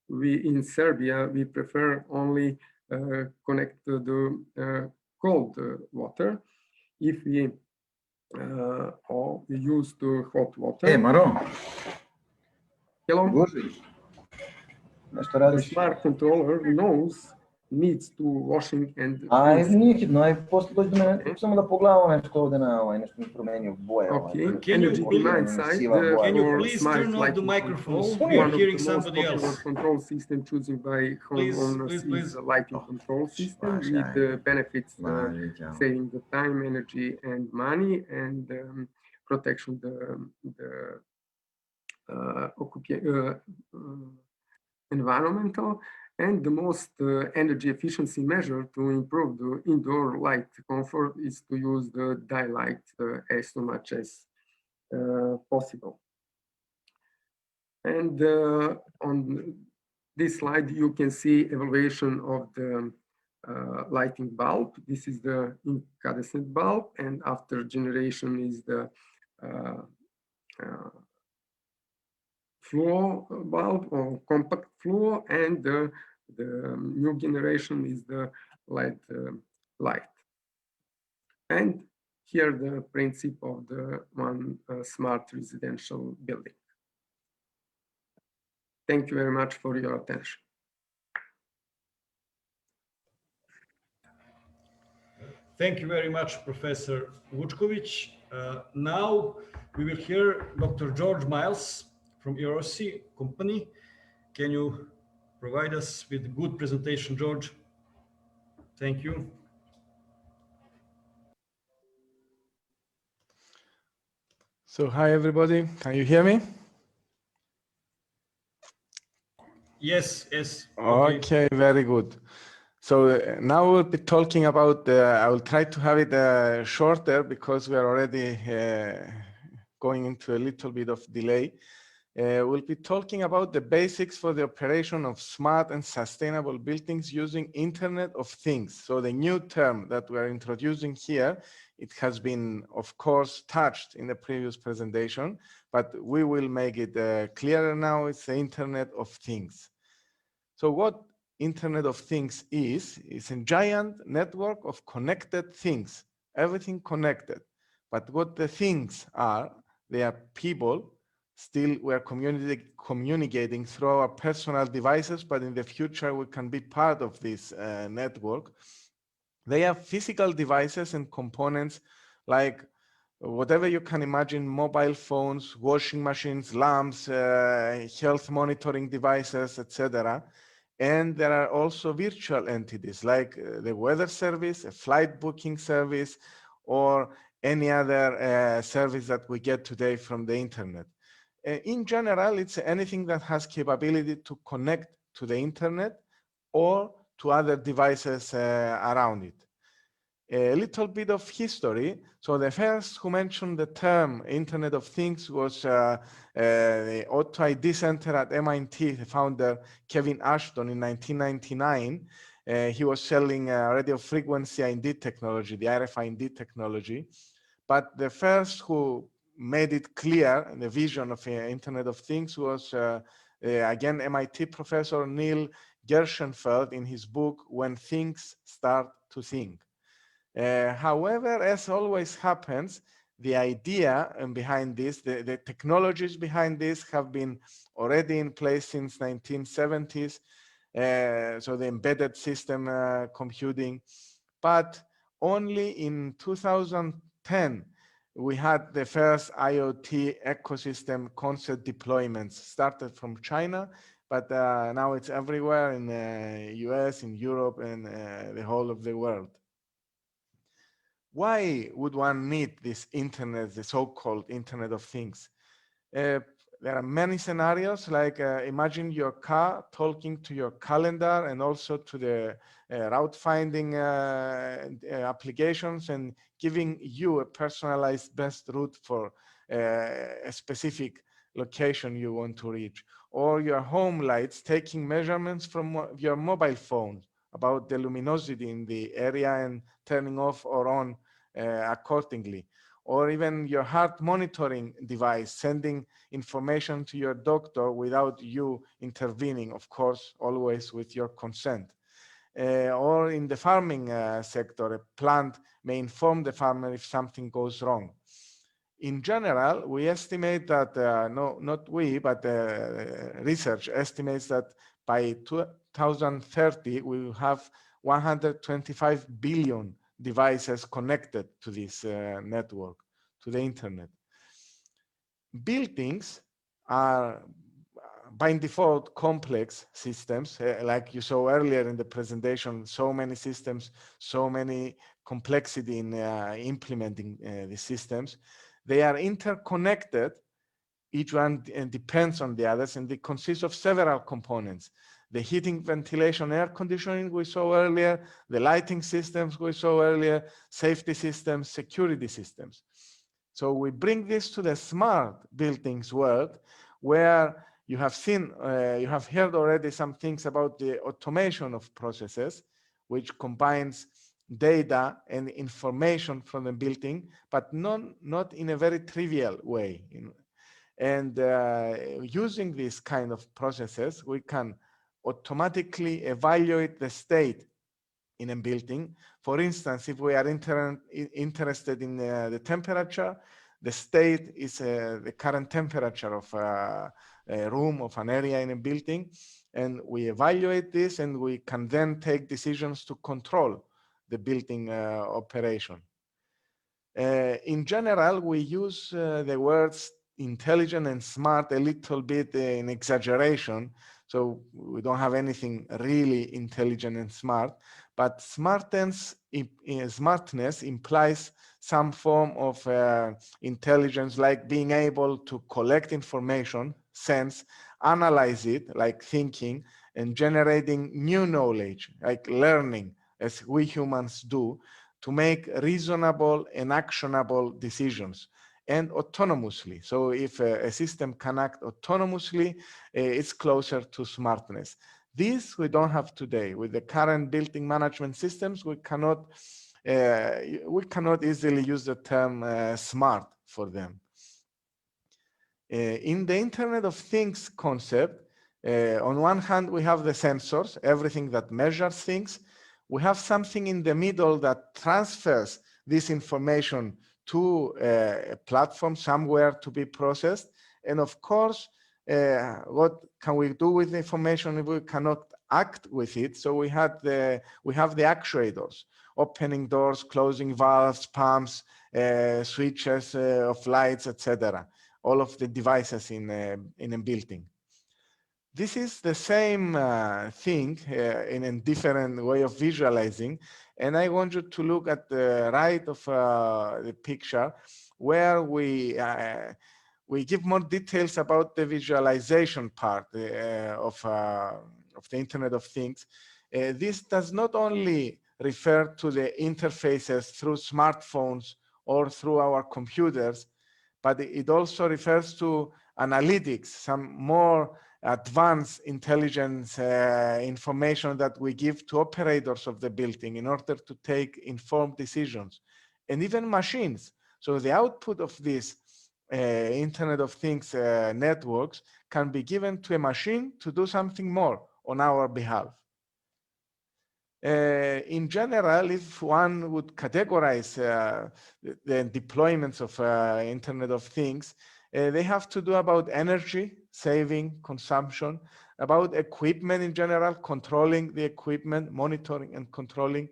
in Serbia, we prefer only connect to the cold water. If we use the hot water. Hey, Maro. Hello. Božić. Nešto The radiš? smart controller needs to washing and Nije hitno, posle dođi do mene, samo da pogledamo nešto ovde na nešto mi promenio boje. Okay. Energy demand side, can you please turn off the microphones? We are hearing somebody else. Control system chosen by homeowners is a lighting control system with the benefits saving the time, energy, and money, and protection the environmental. And the most energy efficiency measure to improve the indoor light comfort is to use the daylight as much as possible. And on this slide, you can see evaluation of the lighting bulb. This is the incandescent bulb, and after generation is the fluo bulb or compact fluo, and the new generation is the LED light. And here the principle of the one smart residential building. Thank you very much for your attention. Thank you very much, Professor Vučković. Now we will hear Dr. George Miles from EROC company. Can you provide us with a good presentation, George? Thank you. So hi everybody, can you hear me? Yes, yes. Okay, very good. So now we'll be talking about, I will try to have it shorter because we are already going into a little bit of delay. We'll be talking about the basics for the operation of smart and sustainable buildings using Internet of Things. So the new term that we're introducing here, it has been, of course, touched in the previous presentation, but we will make it clearer now. It's the Internet of Things. So what Internet of Things is a giant network of connected things, everything connected. But what the things are, they are people. Still, we are communicating through our personal devices, but in the future, we can be part of this network. They have physical devices and components like whatever you can imagine, mobile phones, washing machines, lamps, health monitoring devices, etc. And there are also virtual entities like the weather service, a flight booking service, or any other service that we get today from the internet. In general, it's anything that has capability to connect to the internet or to other devices around it. A little bit of history. So the first who mentioned the term Internet of Things was the Otto ID Center at MIT, the founder Kevin Ashton in 1999. He was selling radio frequency IND technology, the RFID technology. But the first who made it clear, the vision of Internet of Things was, again, MIT professor Neil Gershenfeld in his book, When Things Start to Think. However, as always happens, the idea behind this, the technologies behind this have been already in place since 1970s. So the embedded system computing, but only in 2010, we had the first IoT ecosystem concept deployments started from China, but now it's everywhere in the US, in Europe, and the whole of the world. Why would one need this internet, the so-called Internet of Things? There are many scenarios, like imagine your car talking to your calendar and also to the route finding applications and giving you a personalized best route for a specific location you want to reach. Or your home lights taking measurements from your mobile phone about the luminosity in the area and turning off or on accordingly. Or even your heart monitoring device sending information to your doctor without you intervening, of course, always with your consent. Or in the farming sector, a plant may inform the farmer if something goes wrong. In general, we estimate that, not we, but research estimates that by 2030, we will have 125 billion devices connected to this network, to the internet. Buildings are by default complex systems, like you saw earlier in the presentation, so many systems, so many complexity in implementing the systems. They are interconnected, each one depends on the others, and they consist of several components. The heating, ventilation, air conditioning we saw earlier, the lighting systems we saw earlier, safety systems, security systems. So we bring this to the smart buildings world, where you have seen, you have heard already some things about the automation of processes. which combines data and information from the building, but not in a very trivial way. And using these kind of processes, we can automatically evaluate the state in a building. For instance, if we are interested in the temperature, the state is the current temperature of a room, of an area in a building, and we evaluate this, and we can then take decisions to control the building operation. In general, we use the words intelligent and smart a little bit in exaggeration, so we don't have anything really intelligent and smart, but smartness implies some form of intelligence, like being able to collect information, sense, analyze it, like thinking, and generating new knowledge, like learning, as we humans do, to make reasonable and actionable decisions, and autonomously. So if a system can act autonomously, it's closer to smartness. This we don't have today. With the current building management systems, we cannot easily use the term smart for them. In the Internet of Things concept, on one hand, we have the sensors, everything that measures things. We have something in the middle that transfers this information to a platform somewhere to be processed. And of course, what can we do with the information if we cannot act with it? So we have the actuators, opening doors, closing valves, pumps, switches of lights, etc. All of the devices in a building. This is the same thing in a different way of visualizing. And I want you to look at the right of the picture, where we give more details about the visualization part of the Internet of Things. This does not only refer to the interfaces through smartphones or through our computers, but it also refers to analytics, some more advanced intelligence information that we give to operators of the building in order to take informed decisions, and even machines. So the output of this Internet of Things networks can be given to a machine to do something more on our behalf. In general, if one would categorize the deployments of Internet of Things, they have to do about energy saving, consumption, about equipment in general, controlling the equipment, monitoring and controlling,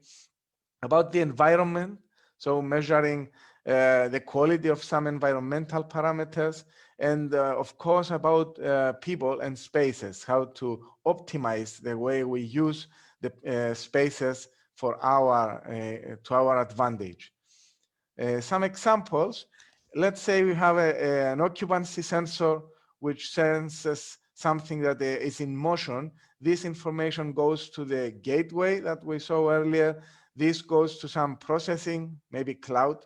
about the environment, so measuring the quality of some environmental parameters, and of course about people and spaces, how to optimize the way we use the spaces for to our advantage. Some examples: let's say we have an occupancy sensor which senses something that is in motion. This information goes to the gateway that we saw earlier. This goes to some processing, maybe cloud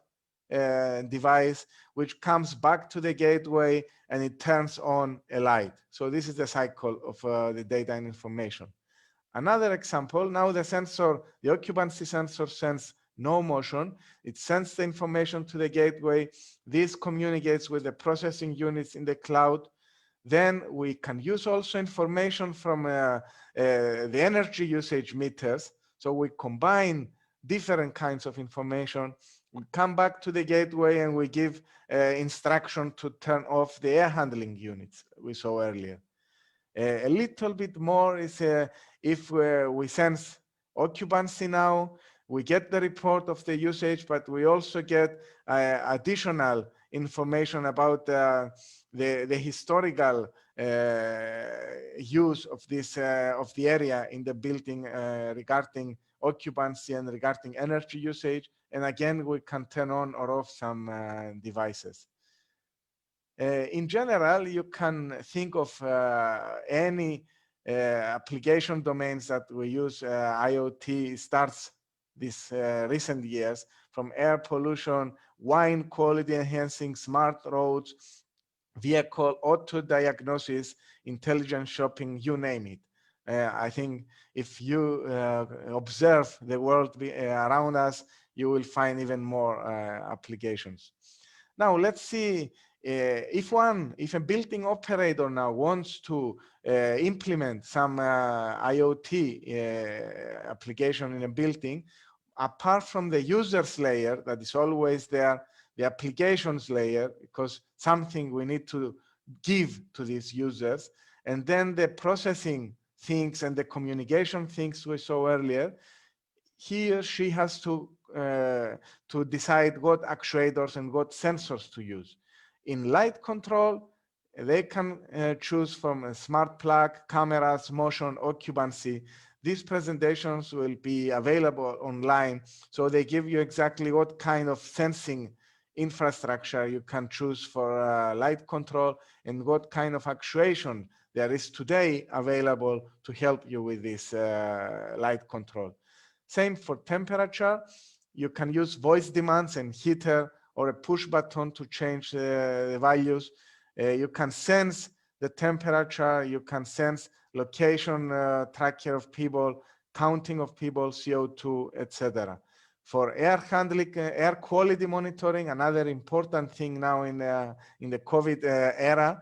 device, which comes back to the gateway and it turns on a light. So this is the cycle of the data and information. Another example, now the occupancy sensor sends no motion. It sends the information to the gateway. This communicates with the processing units in the cloud. Then we can use also information from the energy usage meters. So we combine different kinds of information. We come back to the gateway and we give instruction to turn off the air handling units we saw earlier. A little bit more is if we sense occupancy now, we get the report of the usage, but we also get additional information about the historical use of this of the area in the building regarding occupancy and regarding energy usage. And again, we can turn on or off some devices. In general, you can think of any application domains that we use. IoT starts these recent years, from air pollution, wine quality enhancing, smart roads, vehicle auto diagnosis, intelligent shopping, you name it. I think if you observe the world around us, you will find even more applications. Now let's see if a building operator now wants to implement some IoT application in a building, apart from the users layer that is always there, the applications layer, because something we need to give to these users, and then the processing things and the communication things we saw earlier, he or she has to decide what actuators and what sensors to use. In light control, they can choose from a smart plug, cameras, motion, occupancy. These presentations will be available online, so they give you exactly what kind of sensing infrastructure you can choose for light control and what kind of actuation there is today available to help you with this light control. Same for temperature. You can use voice demands and heater or a push button to change the values. You can sense the temperature, you can sense location tracker of people, counting of people, CO2, etc. For air handling, air quality monitoring, another important thing now in the COVID era,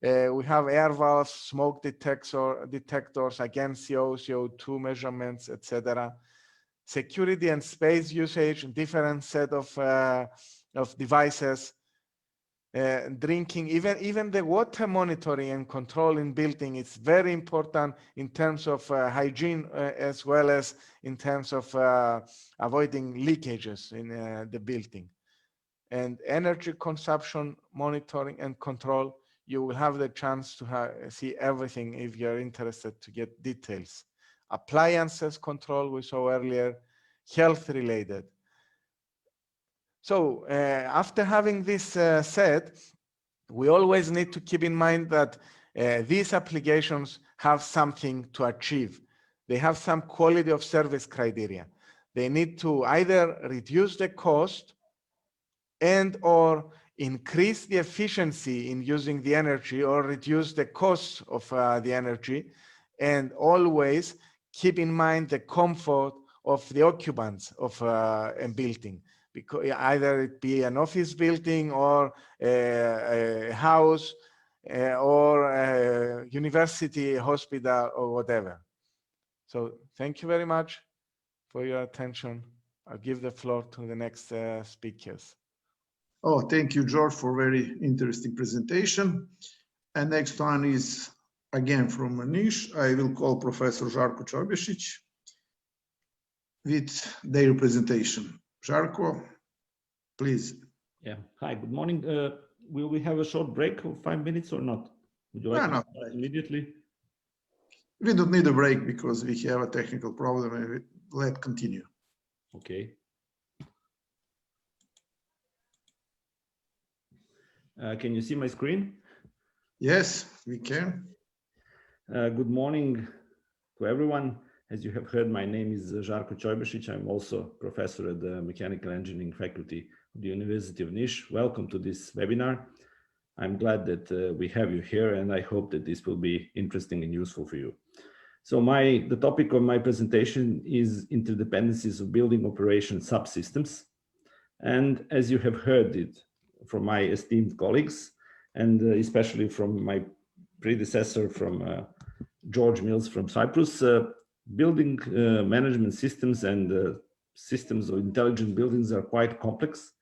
we have air valves, smoke detectors, again CO2 measurements, etc. Security and space usage, different set of devices. Drinking, even the water monitoring and control in building is very important in terms of hygiene as well as in terms of avoiding leakages in the building. And energy consumption monitoring and control, you will have the chance to see everything if you're interested to get details. Appliances control we saw earlier, health related. So after having this said, we always need to keep in mind that these applications have something to achieve. They have some quality of service criteria. They need to either reduce the cost and or increase the efficiency in using the energy or reduce the cost of the energy, and always keep in mind the comfort of the occupants of a building. Because either it be an office building or a house or a university, hospital, or whatever. So thank you very much for your attention. I'll give the floor to the next speakers. Oh, thank you, George, for very interesting presentation. And next one is again from Manish. I will call Professor Žarko Čorbešić with their presentation. Žarko, please. Yeah. Hi, good morning. Will we have a short break of 5 minutes or not? Would you like to start immediately? We don't need a break because we have a technical problem. Let's continue. Okay. Can you see my screen? Yes, we can. Good morning to everyone. As you have heard, my name is Žarko Čorbešić. I'm also professor at the Mechanical Engineering Faculty of the University of Niš. Welcome to this webinar. I'm glad that we have you here, and I hope that this will be interesting and useful for you. So the topic of my presentation is interdependencies of building operation subsystems. And as you have heard it from my esteemed colleagues, and especially from my predecessor, from George Mills from Cyprus, building management systems and systems of intelligent buildings are quite complex.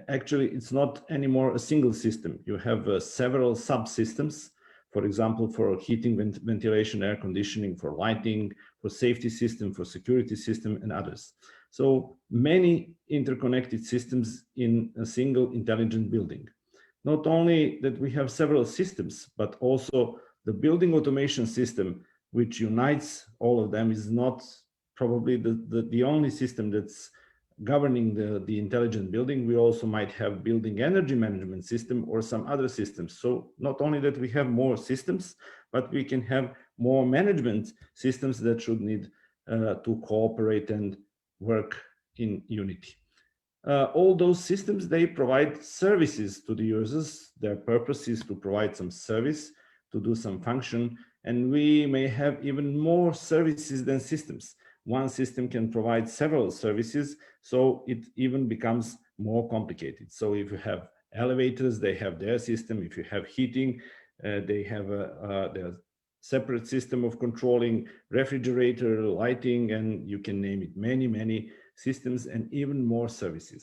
Actually, it's not anymore a single system. You have several subsystems, for example, for heating, ventilation, air conditioning, for lighting, for safety system, for security system, and others. So many interconnected systems in a single intelligent building. Not only that we have several systems, but also the building automation system, which unites all of them, is not probably the only system that's governing the intelligent building. We also might have building energy management system or some other systems. So not only that we have more systems, but we can have more management systems that should need to cooperate and work in unity. All those systems, they provide services to the users. Their purpose is to provide some service, to do some function, and we may have even more services than systems. One system can provide several services, so it even becomes more complicated. So if you have elevators, they have their system. If you have heating, they have their separate system of controlling, refrigerator, lighting, and you can name it, many systems and even more services.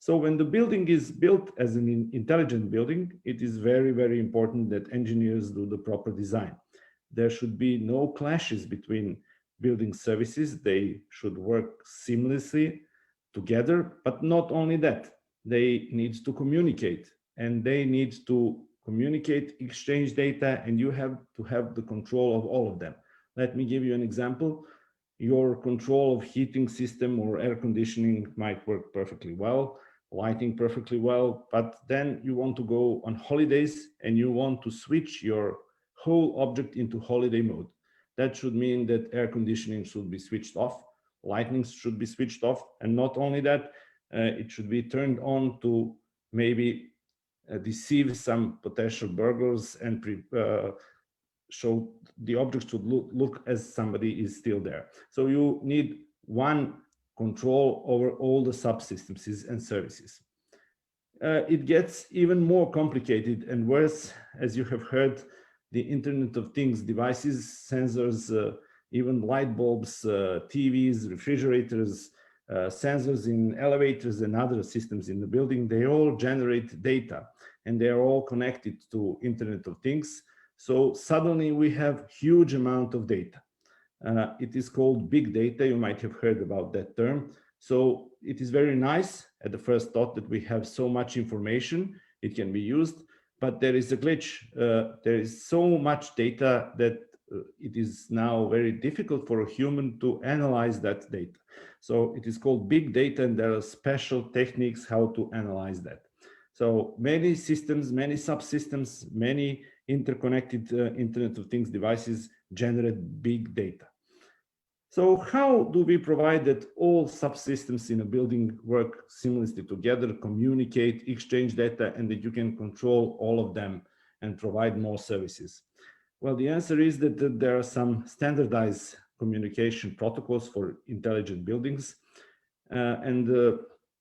So when the building is built as an intelligent building, it is very important that engineers do the proper design. There should be no clashes between building services. They should work seamlessly together, but not only that, they need to communicate, and they need to communicate, exchange data, and you have to have the control of all of them. Let me give you an example. Your control of heating system or air conditioning might work perfectly well, lighting perfectly well, but then you want to go on holidays and you want to switch your whole object into holiday mode. That should mean that air conditioning should be switched off, lighting should be switched off, and not only that, it should be turned on to maybe deceive some potential burglars and show the object should look as somebody is still there. So you need one control over all the subsystems and services. It gets even more complicated and worse, as you have heard. The Internet of Things devices, sensors, even light bulbs, TVs, refrigerators, sensors in elevators and other systems in the building, they all generate data and they are all connected to Internet of Things. So suddenly we have huge amount of data. It is called big data. You might have heard about that term. So it is very nice at the first thought that we have so much information, it can be used, but there is a glitch. There is so much data that it is now very difficult for a human to analyze that data. So it is called big data, and there are special techniques how to analyze that. So many systems, many subsystems, many interconnected Internet of Things devices generate big data. So how do we provide that all subsystems in a building work seamlessly together, communicate, exchange data, and that you can control all of them and provide more services? Well, the answer is that there are some standardized communication protocols for intelligent buildings.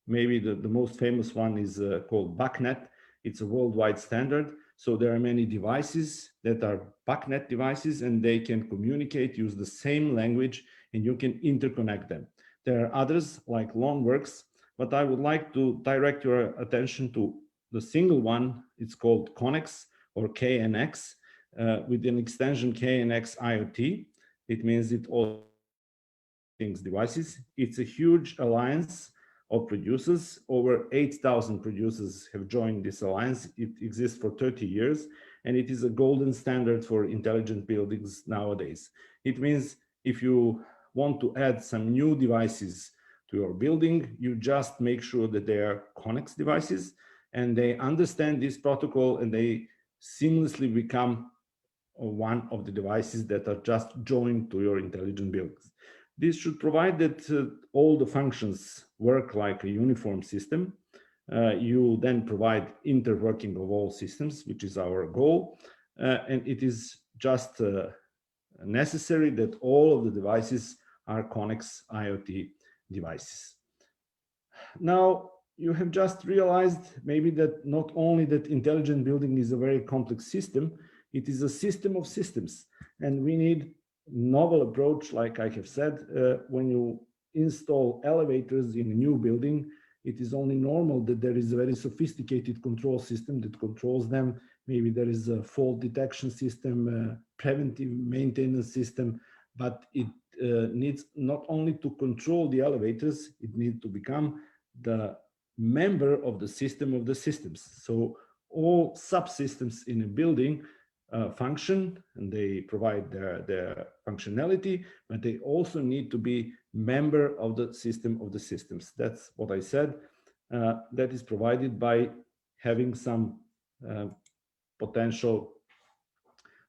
Maybe the most famous one is called BACnet. It's a worldwide standard. So there are many devices that are BACnet devices, and they can communicate, use the same language, and you can interconnect them. There are others like LoanWorks, but I would like to direct your attention to the single one. It's called CONNEX or KNX with an extension KNX IoT. It means it all things devices. It's a huge alliance of producers. Over 8,000 producers have joined this alliance. It exists for 30 years, and it is a golden standard for intelligent buildings nowadays. It means if you want to add some new devices to your building, you just make sure that they are CONNEX devices and they understand this protocol, and they seamlessly become one of the devices that are just joined to your intelligent buildings. This should provide that all the functions work like a uniform system. You then provide interworking of all systems, which is our goal. And it is just necessary that all of the devices are CONNEX IoT devices. Now, you have just realized maybe that not only that intelligent building is a very complex system, it is a system of systems. And we need novel approach, like I have said. When you install elevators in a new building, it is only normal that there is a very sophisticated control system that controls them. Maybe there is a fault detection system, preventive maintenance system, but it needs not only to control the elevators, it needs to become the member of the system of the systems. So all subsystems in a building function, and they provide their functionality, but they also need to be member of the system of the systems. That's what I said. That is provided by having some potential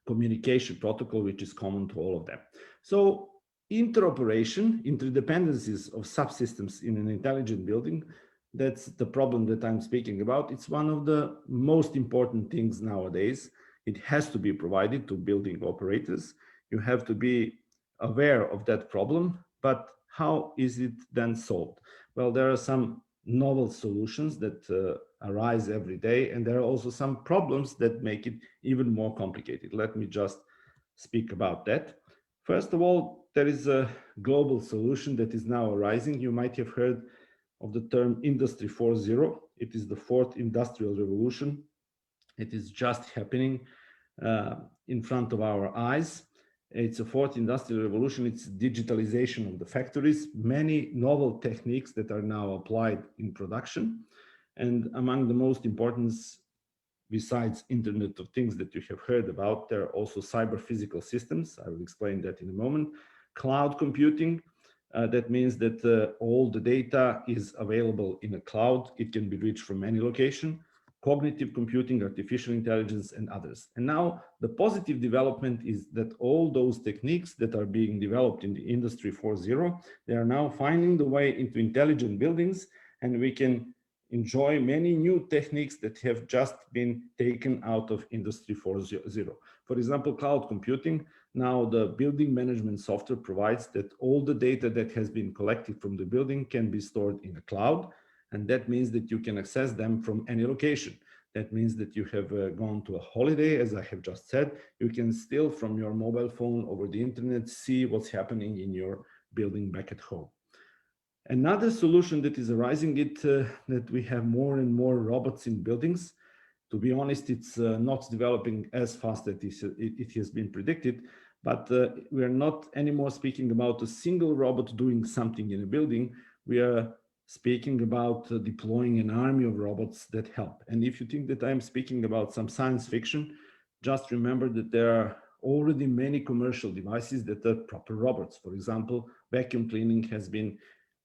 communication protocol, which is common to all of them. So interoperation, interdependencies of subsystems in an intelligent building, that's the problem that I'm speaking about. It's one of the most important things nowadays. It has to be provided to building operators. You have to be aware of that problem, but how is it then solved? Well, there are some novel solutions that arise every day, and there are also some problems that make it even more complicated. Let me just speak about that. First of all, there is a global solution that is now arising. You might have heard of the term Industry 4.0. It is the fourth industrial revolution. It is just happening in front of our eyes. It's a fourth industrial revolution. It's digitalization of the factories, many novel techniques that are now applied in production. And among the most important, besides Internet of Things that you have heard about, there are also cyber physical systems. I will explain that in a moment. Cloud computing, that means that all the data is available in a cloud. It can be reached from any location. Cognitive computing, artificial intelligence, and others. And now the positive development is that all those techniques that are being developed in the Industry 4.0, they are now finding the way into intelligent buildings, and we can enjoy many new techniques that have just been taken out of Industry 4.0. For example, cloud computing. Now the building management software provides that all the data that has been collected from the building can be stored in the cloud. And that means that you can access them from any location. That means that you have gone to a holiday, as I have just said, you can still from your mobile phone over the internet see what's happening in your building back at home. Another solution that is arising is that we have more and more robots in buildings. To be honest, it's not developing as fast as it has been predicted, but we are not anymore speaking about a single robot doing something in a building. We are speaking about deploying an army of robots that help. And if you think that I'm speaking about some science fiction, just remember that there are already many commercial devices that are proper robots. For example, vacuum cleaning has been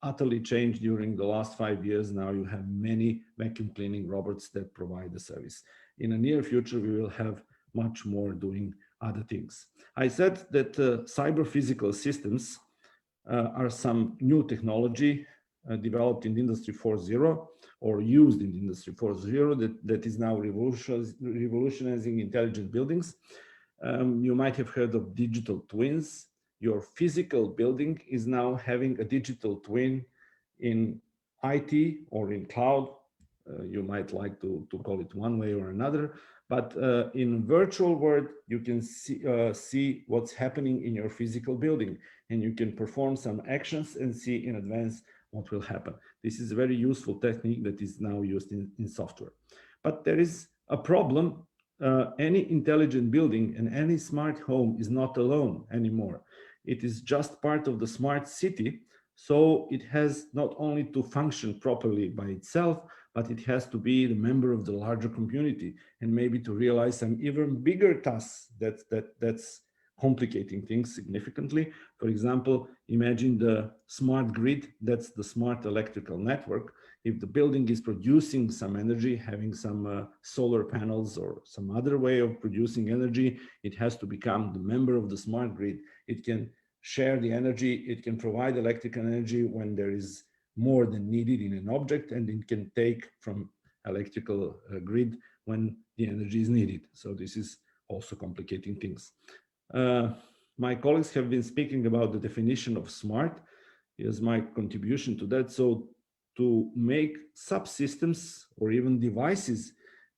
utterly changed during the last 5 years. Now you have many vacuum cleaning robots that provide the service. In the near future, we will have much more doing other things. I said that cyber physical systems are some new technology developed in Industry 4.0 or used in Industry 4.0 that is now revolutionizing intelligent buildings. You might have heard of digital twins. Your physical building is now having a digital twin in IT or in cloud. You might like to call it one way or another, but in virtual world, you can see what's happening in your physical building, and you can perform some actions and see in advance what will happen. This is a very useful technique that is now used in software. But there is a problem. Any intelligent building and any smart home is not alone anymore. It is just part of the smart city. So it has not only to function properly by itself, but it has to be the member of the larger community and maybe to realize some even bigger tasks that's complicating things significantly. For example, imagine the smart grid, that's the smart electrical network. If the building is producing some energy, having some solar panels or some other way of producing energy, it has to become the member of the smart grid. It can share the energy, it can provide electrical energy when there is more than needed in an object, and it can take from electrical grid when the energy is needed. So this is also complicating things. My colleagues have been speaking about the definition of smart. Here's my contribution to that. So to make subsystems or even devices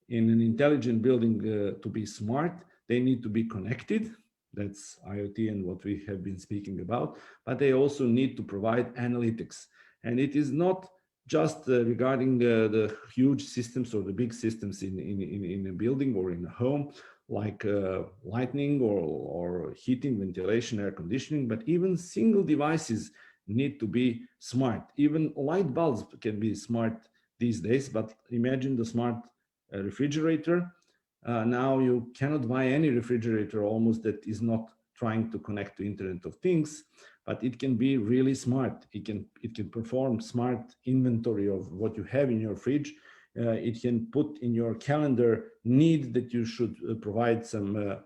in an intelligent building to be smart, they need to be connected. That's IoT and what we have been speaking about, but they also need to provide analytics. And it is not just regarding the huge systems or the big systems in a building or in a home, like lighting or heating, ventilation, air conditioning, but even single devices need to be smart. Even light bulbs can be smart these days, but imagine the smart refrigerator. Now you cannot buy any refrigerator almost that is not trying to connect to Internet of Things, but it can be really smart. It can perform smart inventory of what you have in your fridge. It can put in your calendar need that you should provide some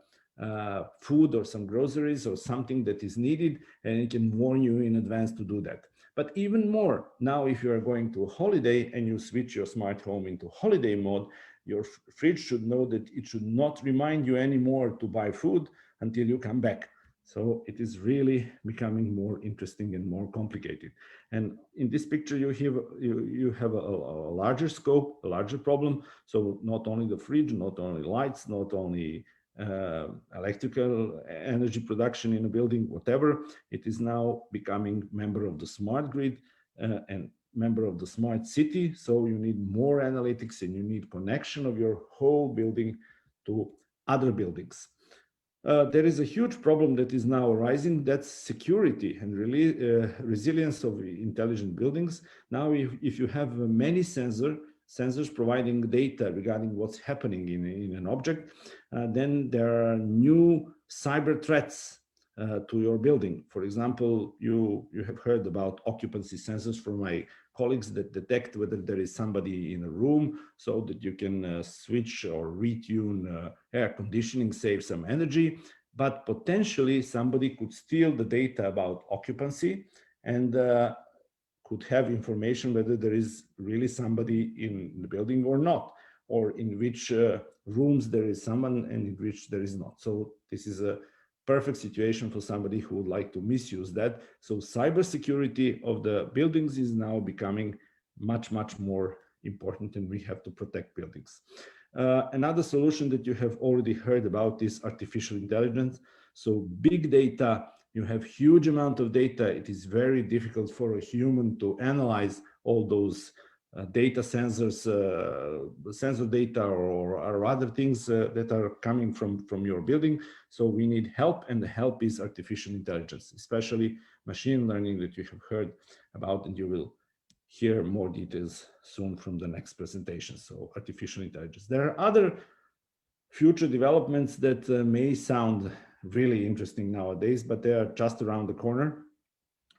food or some groceries or something that is needed, and it can warn you in advance to do that. But even more, now if you are going to a holiday and you switch your smart home into holiday mode, Your fridge should know that it should not remind you anymore to buy food until you come back. So it is really becoming more interesting and more complicated. And in this picture, you have a larger scope, a larger problem. So not only the fridge, not only lights, not only electrical energy production in a building, whatever. It is now becoming member of the smart grid and member of the smart city. So you need more analytics and you need connection of your whole building to other buildings. There is a huge problem that is now arising, that's security and really resilience of intelligent buildings. Now, if you have many sensors providing data regarding what's happening in an object, then there are new cyber threats to your building. For example, you have heard about occupancy sensors from my colleagues that detect whether there is somebody in a room so that you can switch or retune air conditioning, save some energy. But potentially somebody could steal the data about occupancy and could have information whether there is really somebody in the building or not, or in which rooms there is someone and in which there is not. So this is a perfect situation for somebody who would like to misuse that. So cybersecurity of the buildings is now becoming much, much more important, and we have to protect buildings. Another solution that you have already heard about is artificial intelligence. So big data, you have huge amount of data. It is very difficult for a human to analyze all those data sensors, sensor data or other things that are coming from your building. So we need help, and the help is artificial intelligence, especially machine learning that you have heard about, and you will hear more details soon from the next presentation. So artificial intelligence. There are other future developments that may sound really interesting nowadays, but they are just around the corner.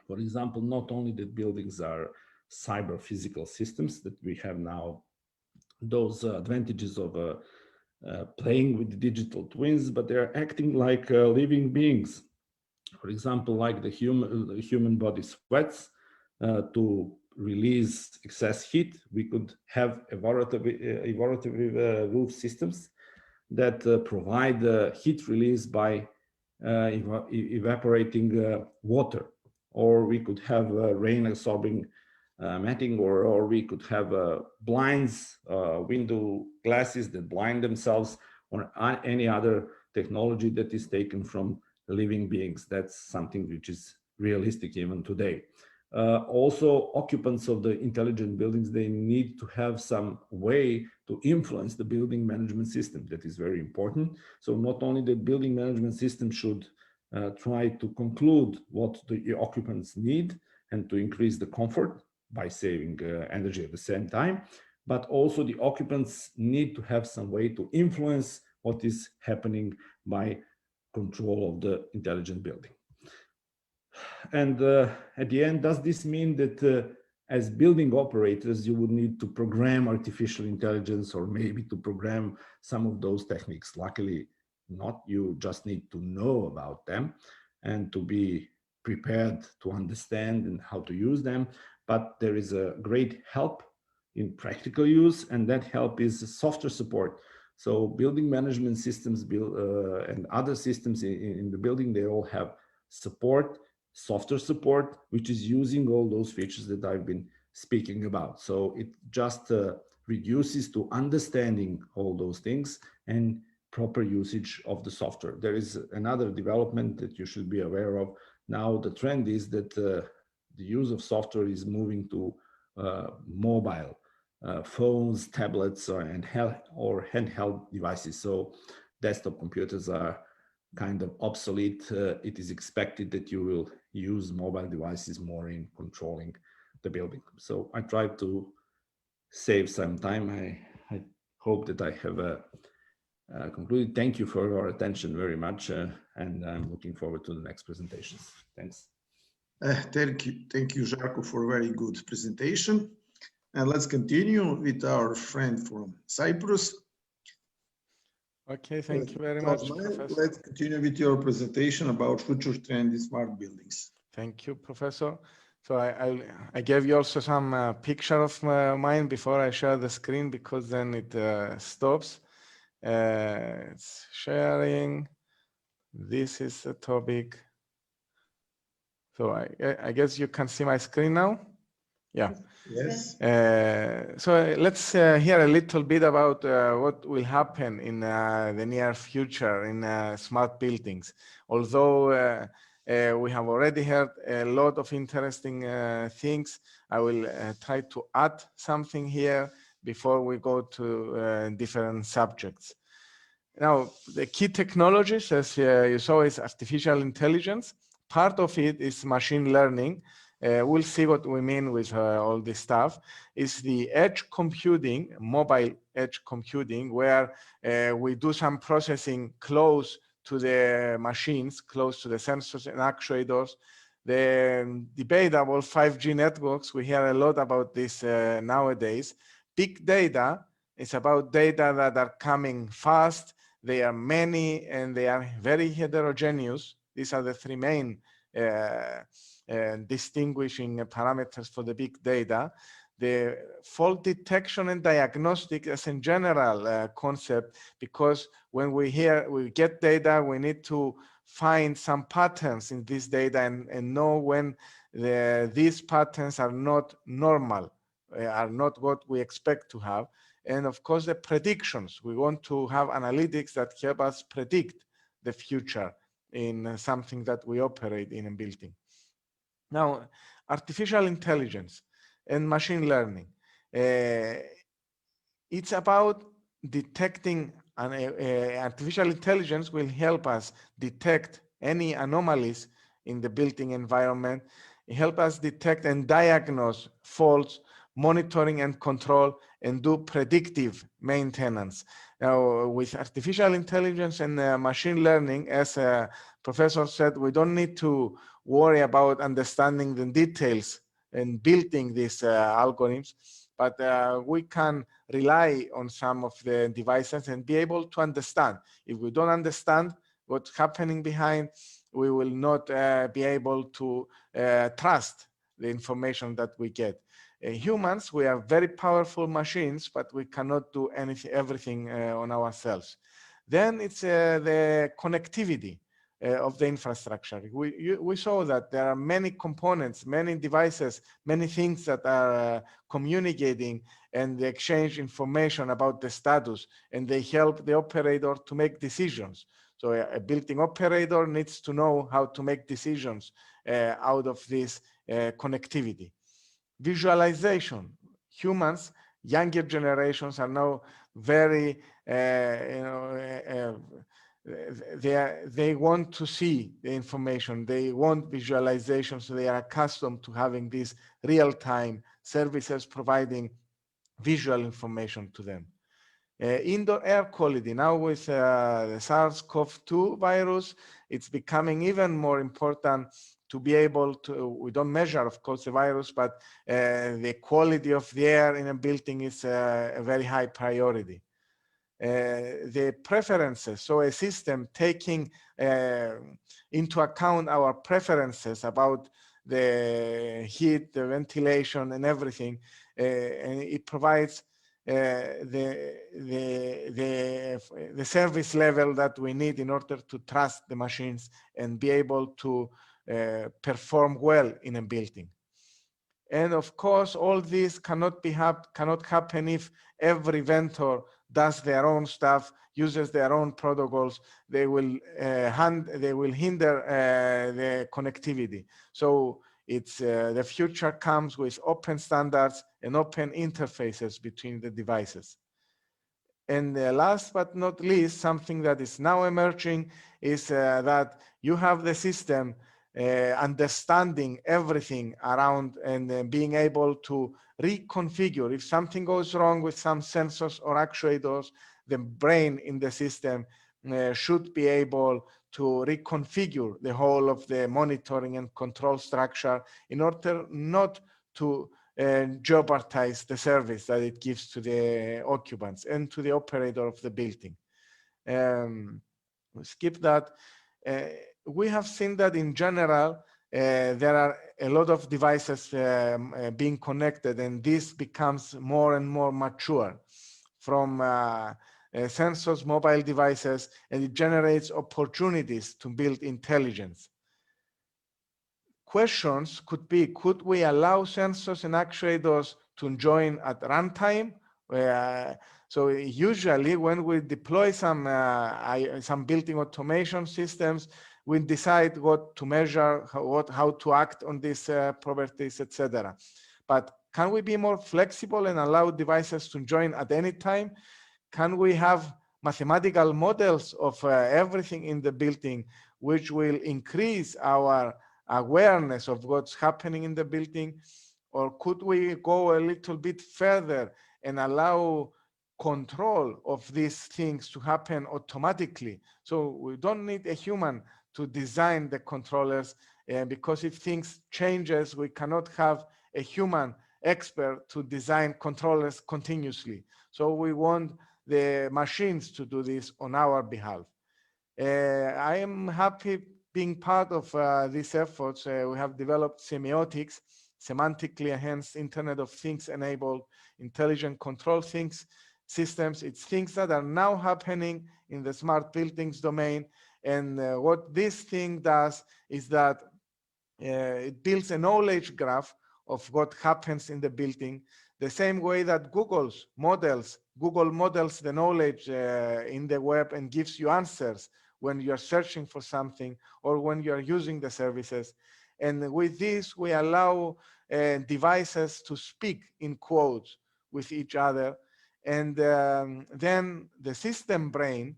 For example, not only that buildings are cyber physical systems, that we have now those advantages of playing with digital twins, but they're acting like living beings. For example, like the human body sweats to release excess heat. We could have evaporative roof systems that provide heat release by evaporating water, or we could have rain absorbing matting, or we could have blinds, window glasses that blind themselves, or any other technology that is taken from living beings. That's something which is realistic even today. Also, occupants of the intelligent buildings, they need to have some way to influence the building management system. That is very important. So not only the building management system should try to conclude what the occupants need and to increase the comfort by saving energy at the same time, but also the occupants need to have some way to influence what is happening by control of the intelligent building. And at the end, does this mean that as building operators, you would need to program artificial intelligence, or maybe to program some of those techniques? Luckily not. You just need to know about them and to be prepared to understand and how to use them. But there is a great help in practical use, and that help is software support. So building management systems and other systems in the building, they all have support, software support, which is using all those features that I've been speaking about. So it just reduces to understanding all those things and proper usage of the software. There is another development that you should be aware of. Now the trend is that the use of software is moving to mobile phones, tablets, or handheld devices. So desktop computers are kind of obsolete. It is expected that you will use mobile devices more in controlling the building. So I tried to save some time. I hope that I have concluded. Thank you for your attention very much, and I'm looking forward to the next presentations. Thanks. Thank you, Žarko, for a very good presentation. And let's continue with our friend from Cyprus. Okay, thank you very much, Professor. Let's continue with your presentation about future trend in smart buildings. Thank you, Professor. So I gave you also some picture of mine before I share the screen, because then it stops. It's sharing. This is the topic. So I guess you can see my screen now. Yeah. Yes. So let's hear a little bit about what will happen in the near future in smart buildings. Although we have already heard a lot of interesting things, I will try to add something here before we go to different subjects. Now, the key technologies, as you saw, is artificial intelligence. Part of it is machine learning. We'll see what we mean with all this stuff. Is the edge computing, mobile edge computing, where we do some processing close to the machines, close to the sensors and actuators. The debate about 5G networks, we hear a lot about this nowadays. Big data is about data that are coming fast. They are many and they are very heterogeneous. These are the three main distinguishing parameters for the big data. The fault detection and diagnostic is in general concept, because when we get data, we need to find some patterns in this data and know when these patterns are not normal, are not what we expect to have. And of course, the predictions. We want to have analytics that help us predict the future in something that we operate in a building. Now, artificial intelligence and machine learning. It's about detecting, artificial intelligence will help us detect any anomalies in the building environment, help us detect and diagnose faults, monitoring and control, and do predictive maintenance. Now, with artificial intelligence and machine learning, as a professor said, we don't need to worry about understanding the details and building these algorithms, but we can rely on some of the devices and be able to understand. If we don't understand what's happening behind, we will not be able to trust the information that we get. Humans, we are very powerful machines, but we cannot do everything on ourselves. Then it's the connectivity of the infrastructure. We saw that there are many components, many devices, many things that are communicating and they exchange information about the status, and they help the operator to make decisions. So a building operator needs to know how to make decisions out of this connectivity. Visualization. Humans, younger generations are now very, they want to see the information. They want visualization, so they are accustomed to having these real-time services providing visual information to them. Indoor air quality. Now with the SARS-CoV-2 virus, it's becoming even more important to be able to, we don't measure, of course, the virus, but the quality of the air in a building is a very high priority. The preferences, so a system taking into account our preferences about the heat, the ventilation, and everything, and it provides the service level that we need in order to trust the machines and be able to perform well in a building. And of course, all this cannot happen if every vendor does their own stuff, uses their own protocols. They will hinder the connectivity. So it's the future comes with open standards and open interfaces between the devices. And last but not least, something that is now emerging is that you have the system understanding everything around and being able to reconfigure. If something goes wrong with some sensors or actuators, the brain in the system should be able to reconfigure the whole of the monitoring and control structure in order not to jeopardize the service that it gives to the occupants and to the operator of the building. Skip that. We have seen that in general, there are a lot of devices being connected, and this becomes more and more mature from sensors, mobile devices, and it generates opportunities to build intelligence. Questions could be, could we allow sensors and actuators to join at runtime? So usually when we deploy some built-in automation systems, we decide what to measure, how to act on these properties, etc. But can we be more flexible and allow devices to join at any time? Can we have mathematical models of everything in the building, which will increase our awareness of what's happening in the building? Or could we go a little bit further and allow control of these things to happen automatically? So we don't need a human to design the controllers, because if things changes, we cannot have a human expert to design controllers continuously. So we want the machines to do this on our behalf. I am happy being part of these efforts. We have developed semiotics, semantically enhanced Internet of Things enabled intelligent control things systems. It's things that are now happening in the smart buildings domain. And what this thing does is that it builds a knowledge graph of what happens in the building, the same way that Google models the knowledge in the web and gives you answers when you're searching for something or when you're using the services. And with this, we allow devices to speak in quotes with each other. And then the system brain,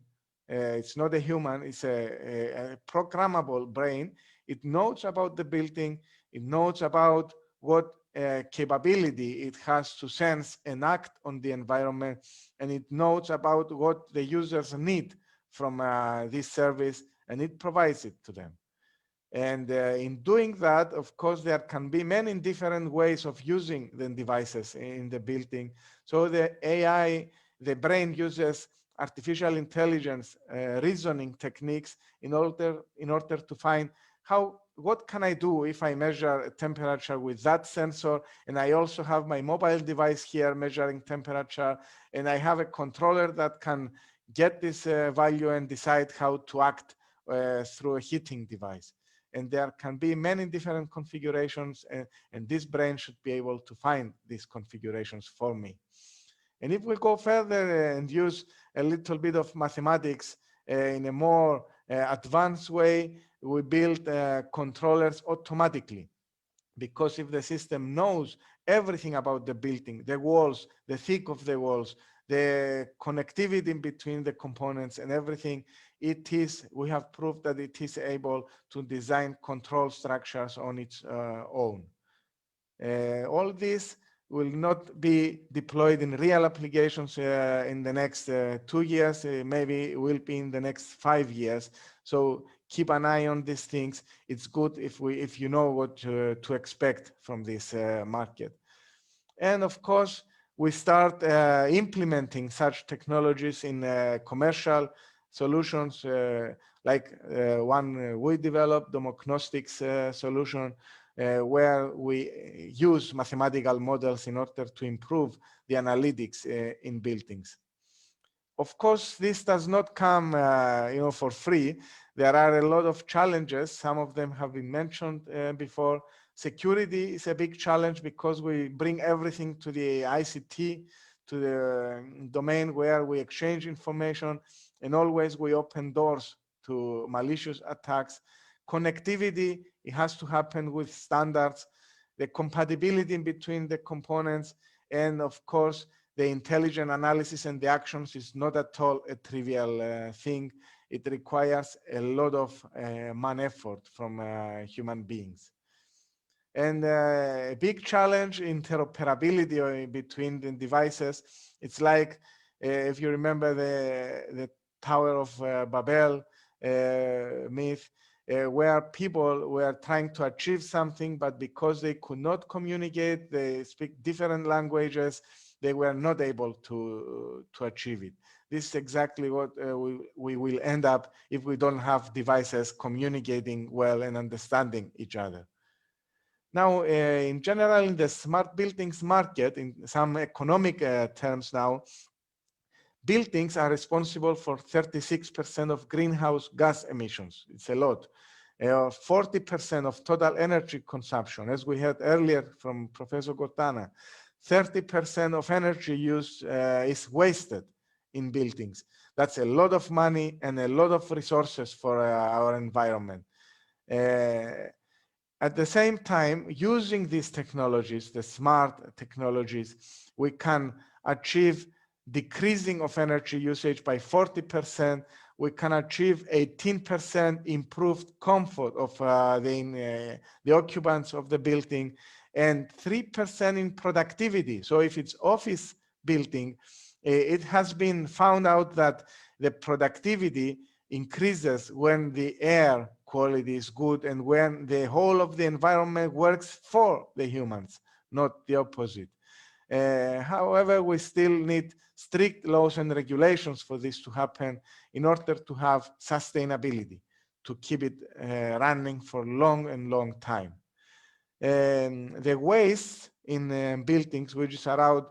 it's not a human, it's a programmable brain. It knows about the building, it knows about what capability it has to sense and act on the environment, and it knows about what the users need from this service, and it provides it to them. And in doing that, of course, there can be many different ways of using the devices in the building. So the AI, the brain uses artificial intelligence reasoning techniques in order to find what can I do if I measure temperature with that sensor, and I also have my mobile device here measuring temperature, and I have a controller that can get this value and decide how to act through a heating device. And there can be many different configurations, and this brain should be able to find these configurations for me. And if we go further and use a little bit of mathematics in a more advanced way, we build controllers automatically. Because if the system knows everything about the building, the walls, the thick of the walls, the connectivity between the components and everything, we have proved that it is able to design control structures on its own. All this will not be deployed in real applications in the next 2 years, maybe it will be in the next 5 years. So keep an eye on these things. It's good if you know what to expect from this market. And of course, we start implementing such technologies in commercial solutions, like one we developed, the Domognostics solution, where we use mathematical models in order to improve the analytics in buildings. Of course, this does not come for free. There are a lot of challenges. Some of them have been mentioned before. Security is a big challenge because we bring everything to the ICT, to the domain where we exchange information, and always we open doors to malicious attacks. Connectivity, it has to happen with standards, the compatibility between the components, and of course, the intelligent analysis and the actions is not at all a trivial thing. It requires a lot of man effort from human beings. And a big challenge, interoperability between the devices. It's like, if you remember the Tower of Babel myth, where people were trying to achieve something, but because they could not communicate, they speak different languages, they were not able to achieve it. This is exactly what we will end up if we don't have devices communicating well and understanding each other. Now, in general, in the smart buildings market, in some economic terms now, buildings are responsible for 36% of greenhouse gas emissions. It's a lot. 40% of total energy consumption, as we heard earlier from Professor Gotana. 30% of energy use is wasted in buildings. That's a lot of money and a lot of resources for our environment. At the same time, using these technologies, the smart technologies, we can achieve decreasing of energy usage by 40%. We can achieve 18% improved comfort of the occupants of the building and 3% in productivity. So if it's office building, it has been found out that the productivity increases when the air quality is good and when the whole of the environment works for the humans, not the opposite. However, we still need strict laws and regulations for this to happen in order to have sustainability, to keep it running for long time. The waste in buildings, which is around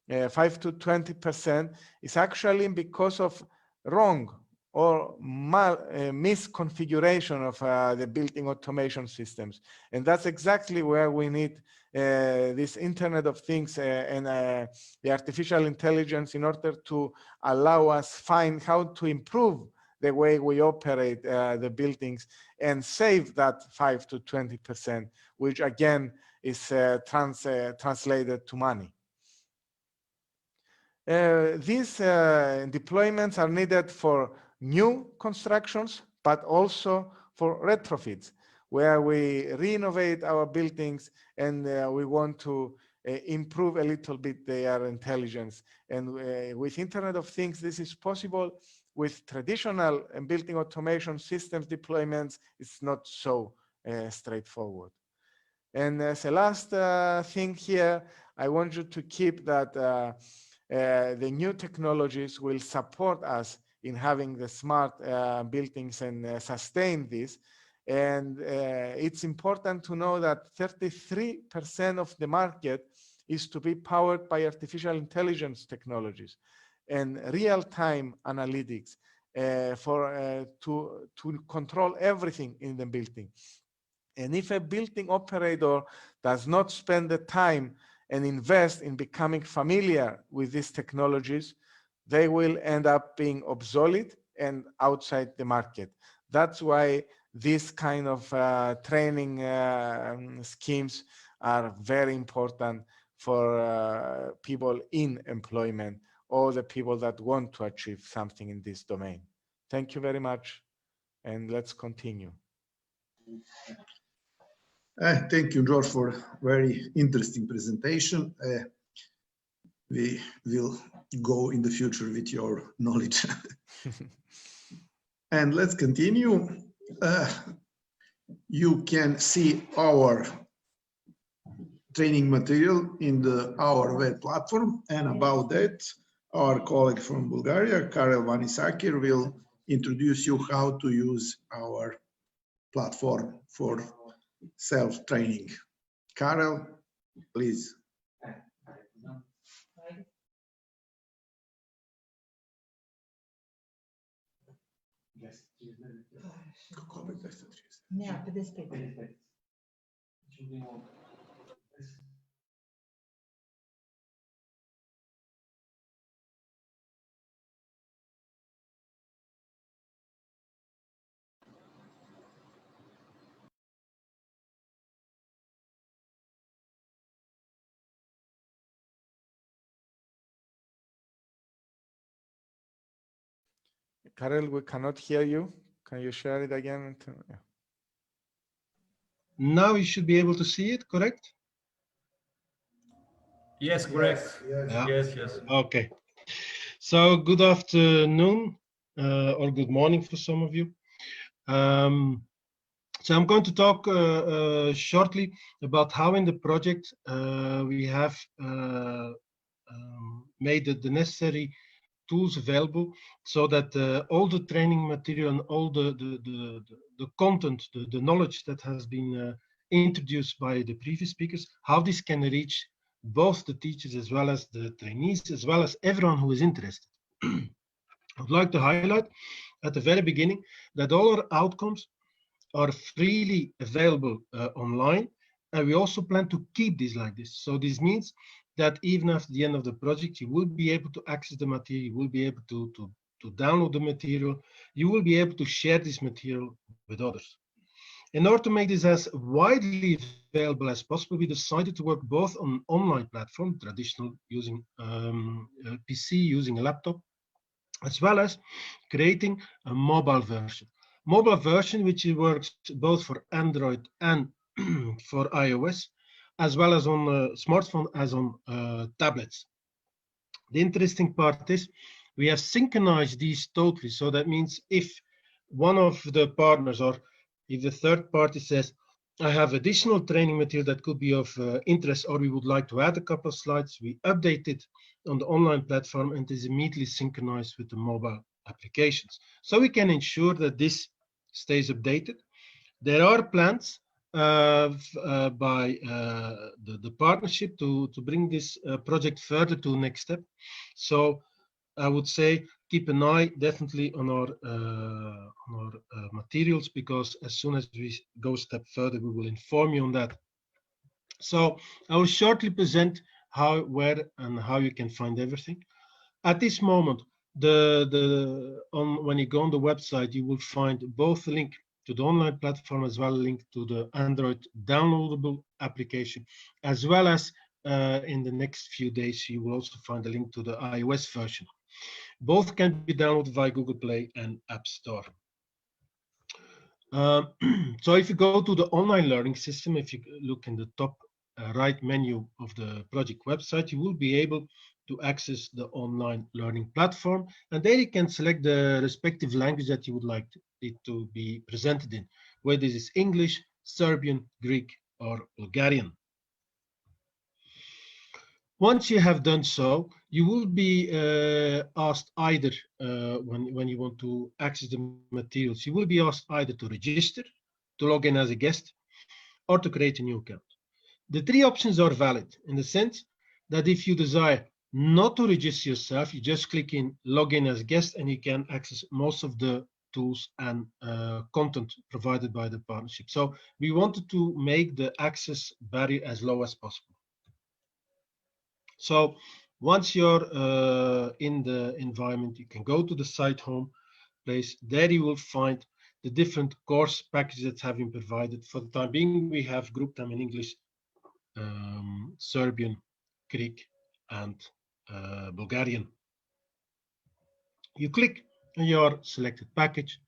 5 to 20%, is actually because of wrong or misconfiguration of the building automation systems. And that's exactly where we need this Internet of Things and the artificial intelligence in order to allow us find how to improve the way we operate the buildings and save that 5 to 20%, which again is translated to money. These deployments are needed for new constructions, but also for retrofits, where we renovate our buildings and we want to improve a little bit their intelligence. And with Internet of Things, this is possible. With traditional building automation systems deployments, it's not so straightforward. And as a last thing here, I want you to keep that the new technologies will support us in having the smart buildings and sustain this. And it's important to know that 33% of the market is to be powered by artificial intelligence technologies and real-time analytics to control everything in the building. And if a building operator does not spend the time and invest in becoming familiar with these technologies, they will end up being obsolete and outside the market. That's why these kind of training schemes are very important for people in employment or the people that want to achieve something in this domain. Thank you very much, and let's continue. Thank you, George, for a very interesting presentation. We will go in the future with your knowledge. And let's continue. You can see our training material in our web platform. And about that, our colleague from Bulgaria, Karel Vanisakir, will introduce you how to use our platform for self-training. Karel, please. Karel, we cannot hear you. Can you share it again? Yeah. Now you should be able to see it, correct? Yes, correct. Yes. Okay. So good afternoon or good morning for some of you. So I'm going to talk shortly about how in the project we have made the necessary tools available so that all the training material and all the content, the knowledge that has been introduced by the previous speakers, how this can reach both the teachers as well as the trainees, as well as everyone who is interested. I'd like to highlight at the very beginning that all our outcomes are freely available online, and we also plan to keep this like this. So this means that even after the end of the project, you will be able to access the material, you will be able to download the material, you will be able to share this material with others. In order to make this as widely available as possible, we decided to work both on an online platform, traditional using PC, using a laptop, as well as creating a mobile version. Mobile version which works both for Android and for iOS, as well as on smartphone as on tablets. The interesting part is we have synchronized these totally. So that means if one of the partners or if the third party says, I have additional training material that could be of interest, or we would like to add a couple of slides, we update it on the online platform and it is immediately synchronized with the mobile applications. So we can ensure that this stays updated. There are plans by the partnership to bring this project further to the next step. So I would say keep an eye definitely on our materials, because as soon as we go a step further, we will inform you on that. So I will shortly present how, where, and how you can find everything. At this moment, when you go on the website, you will find both a link to the online platform as well as a link to the Android downloadable application, as well as in the next few days, you will also find a link to the iOS version. Both can be downloaded via Google Play and App Store. So if you go to the online learning system, if you look in the top right menu of the project website, you will be able to access the online learning platform, and there you can select the respective language that you would like it to be presented in, whether this is English, Serbian, Greek, or Bulgarian. Once you have done so, you will be asked either, when you want to access the materials, you will be asked either to register, to log in as a guest, or to create a new account. The three options are valid in the sense that if you desire not to register yourself, you just click in log in as guest and you can access most of the tools and content provided by the partnership. So we wanted to make the access barrier as low as possible. So once you're in the environment, you can go to the site home place. There you will find the different course packages that have been provided. For the time being, we have grouped them in English, Serbian, Greek, and Bulgarian. You click on your selected package,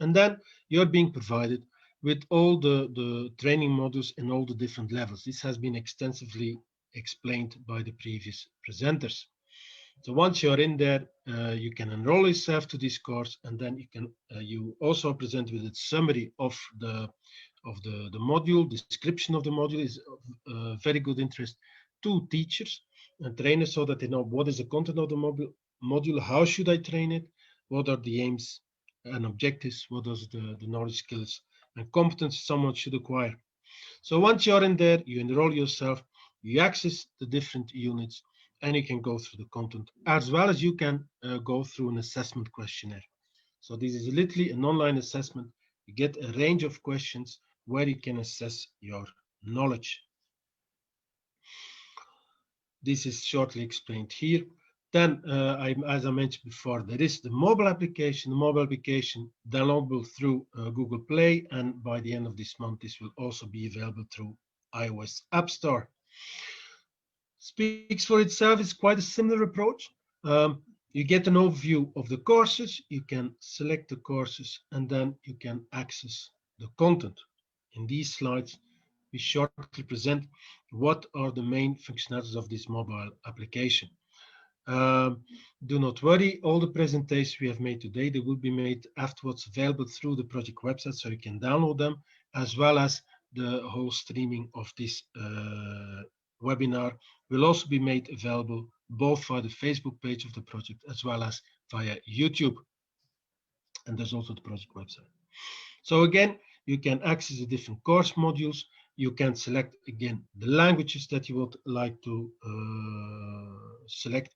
and then you're being provided with all the training modules in all the different levels. This has been extensively explained by the previous presenters. So once you're in there, you can enroll yourself to this course, and then you can you also are presented with a summary of the module. Description of the module is of very good interest to teachers and trainers, so that they know what is the content of the module, how should I train it, what are the aims and objectives, what are the knowledge, skills, and competencies someone should acquire. So once you're in there, you enroll yourself, you access the different units, and you can go through the content, as well as you can go through an assessment questionnaire. So this is literally an online assessment. You get a range of questions where you can assess your knowledge. This is shortly explained here. Then, as I mentioned before, there is the mobile application. The mobile application downloadable through Google Play, and by the end of this month, this will also be available through iOS App Store. Speaks for itself. It's quite a similar approach. You get an overview of the courses, you can select the courses, and then you can access the content. In these slides, we shortly present what are the main functionalities of this mobile application. Do not worry, all the presentations we have made today, they will be made afterwards available through the project website, so you can download them, as well as the whole streaming of this webinar will also be made available both via the Facebook page of the project as well as via YouTube. And there's also the project website. So again, you can access the different course modules. You can select again the languages that you would like to select.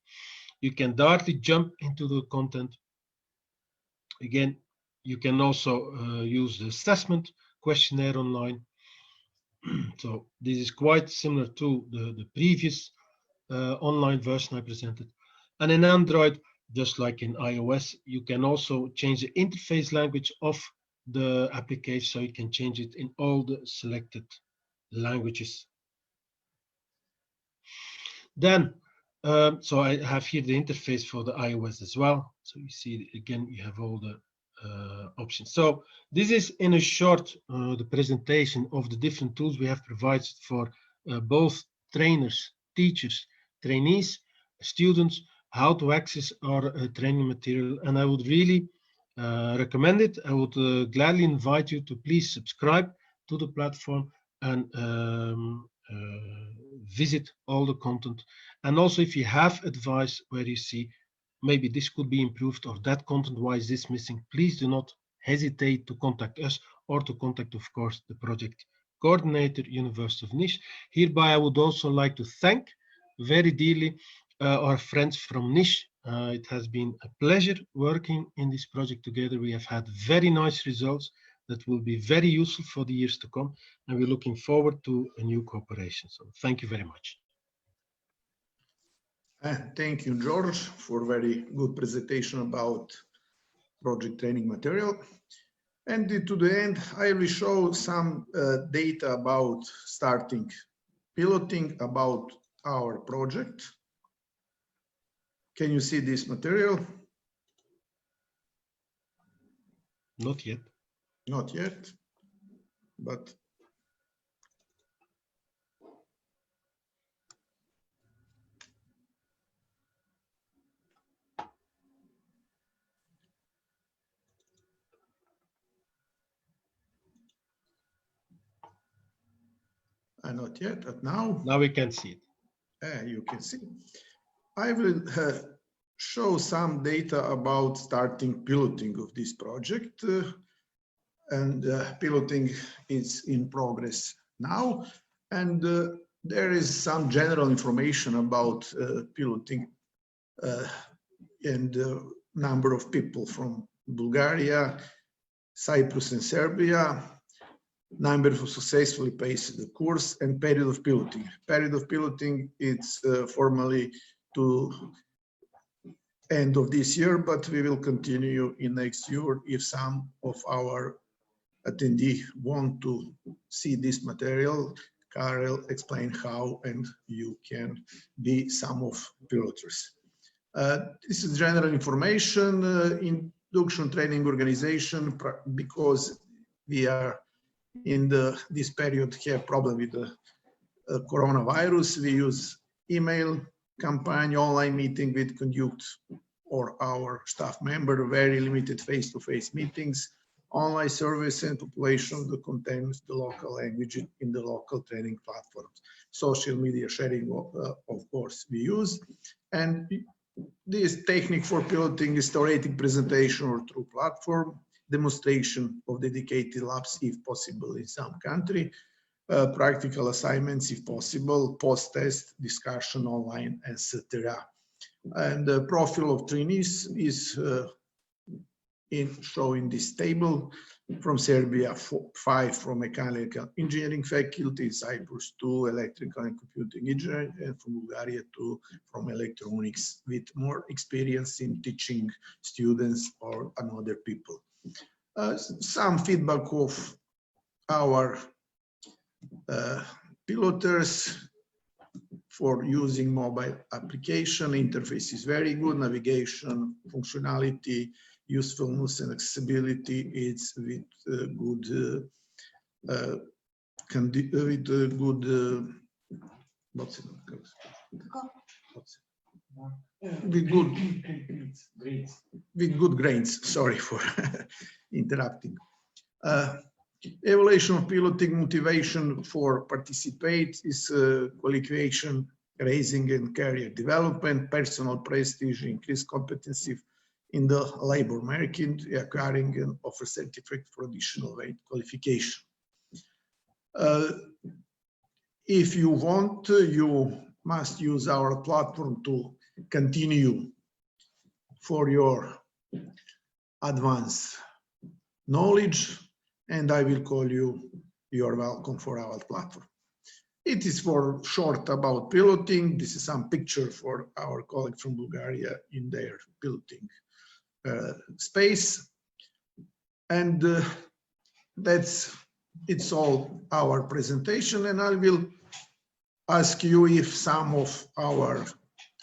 You can directly jump into the content. Again, you can also use the assessment questionnaire online. So this is quite similar to the previous online version I presented. And in Android, just like in iOS, you can also change the interface language of the application, so you can change it in all the selected languages. Then, so I have here the interface for the iOS as well. So you see, again, you have all the options. So this is in a short the presentation of the different tools we have provided for both trainers, teachers, trainees, students, how to access our training material. And I would really recommend it. I would gladly invite you to please subscribe to the platform and visit all the content. And also, if you have advice where you see maybe this could be improved or that content, why is this missing, please do not hesitate to contact us or to contact, of course, the project coordinator, University of Niš. Hereby, I would also like to thank very dearly our friends from Niš. It has been a pleasure working in this project together. We have had very nice results that will be very useful for the years to come, and we're looking forward to a new cooperation. So thank you very much. Thank you, George, for very good presentation about project training material. And to the end, I will show some data about starting piloting about our project. Can you see this material? Not yet. Not yet, but not yet, but now. Now we can see it. You can see. I will show some data about starting piloting of this project. And piloting is in progress now. And there is some general information about piloting and number of people from Bulgaria, Cyprus and Serbia, number of successfully passed the course, and period of piloting. Period of piloting, it's formally to end of this year, but we will continue in next year if some of our attendees want to see this material. Karel explain how, and you can be some of piloters. This is general information, induction training organization, because we are in this period have problem with the coronavirus. We use email campaign, online meeting with conduct or our staff member, very limited face-to-face meetings, online service and population that contains the local language in the local training platforms. Social media sharing, of course, we use. And this technique for piloting is theoretic presentation or through platform, demonstration of dedicated labs if possible in some country, practical assignments if possible, post-test, discussion online, etc. And the profile of trainees is showing this table. From Serbia, 5 from mechanical engineering faculty, Cyprus 2 electrical and computing engineering, and from Bulgaria 2 from electronics, with more experience in teaching students or another people. Some feedback of our piloters for using mobile application. Interface is very good, navigation, functionality, usefulness and accessibility. It's with good with good grades. Sorry for interrupting. Evaluation of piloting motivation for participate is qualification raising and career development, personal prestige, increased competency in the labor market, acquiring and offer certificate for additional VET qualification. If you want, you must use our platform to continue for your advanced knowledge, and I will call you. You are welcome for our platform. It is for short about piloting. This is some picture for our colleague from Bulgaria in their piloting space, and it's all our presentation. And I will ask you if some of our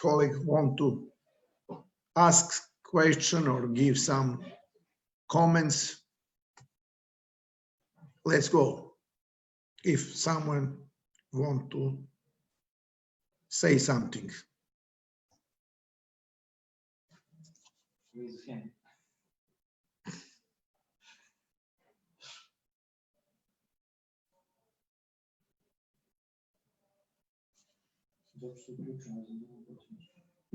colleagues want to ask question or give some comments. Let's go. If someone want to say something.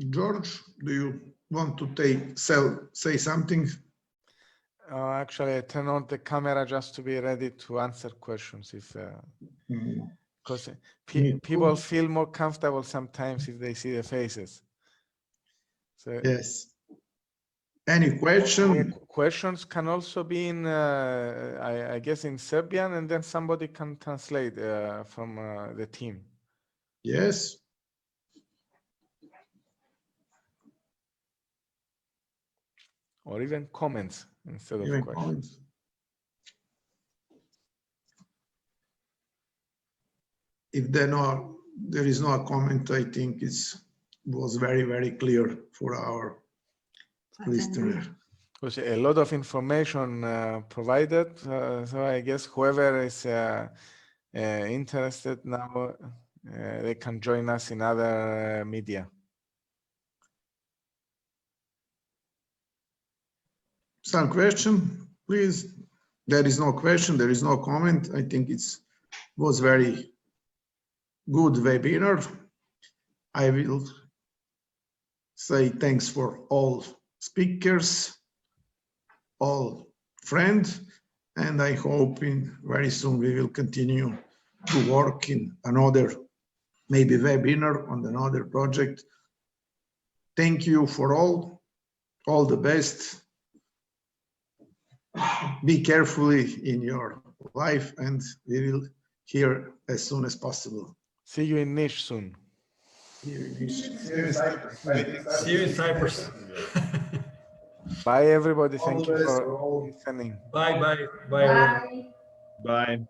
George, do you want to say something? Actually, I turn on the camera just to be ready to answer questions if because people feel more comfortable sometimes if they see the faces. So yes. Any question? Questions can also be in, I guess, in Serbian, and then somebody can translate from the team. Yes. Or even comments instead of questions. Comments. If there is no comment, I think it was very, very clear for our listener. Because a lot of information provided, so I guess whoever is interested now, they can join us in other media. Some question, please. There is no question, there is no comment. I think it was very good webinar. I will say thanks for all speakers, all friends, and I hope very soon we will continue to work in another, maybe webinar on another project. Thank you for all the best. Be carefully in your life, and we will hear as soon as possible. See you in Niš soon. See you in Cyprus. See you in Cyprus. Bye, everybody. Thank you for listening. Bye, bye, bye, everyone. Bye.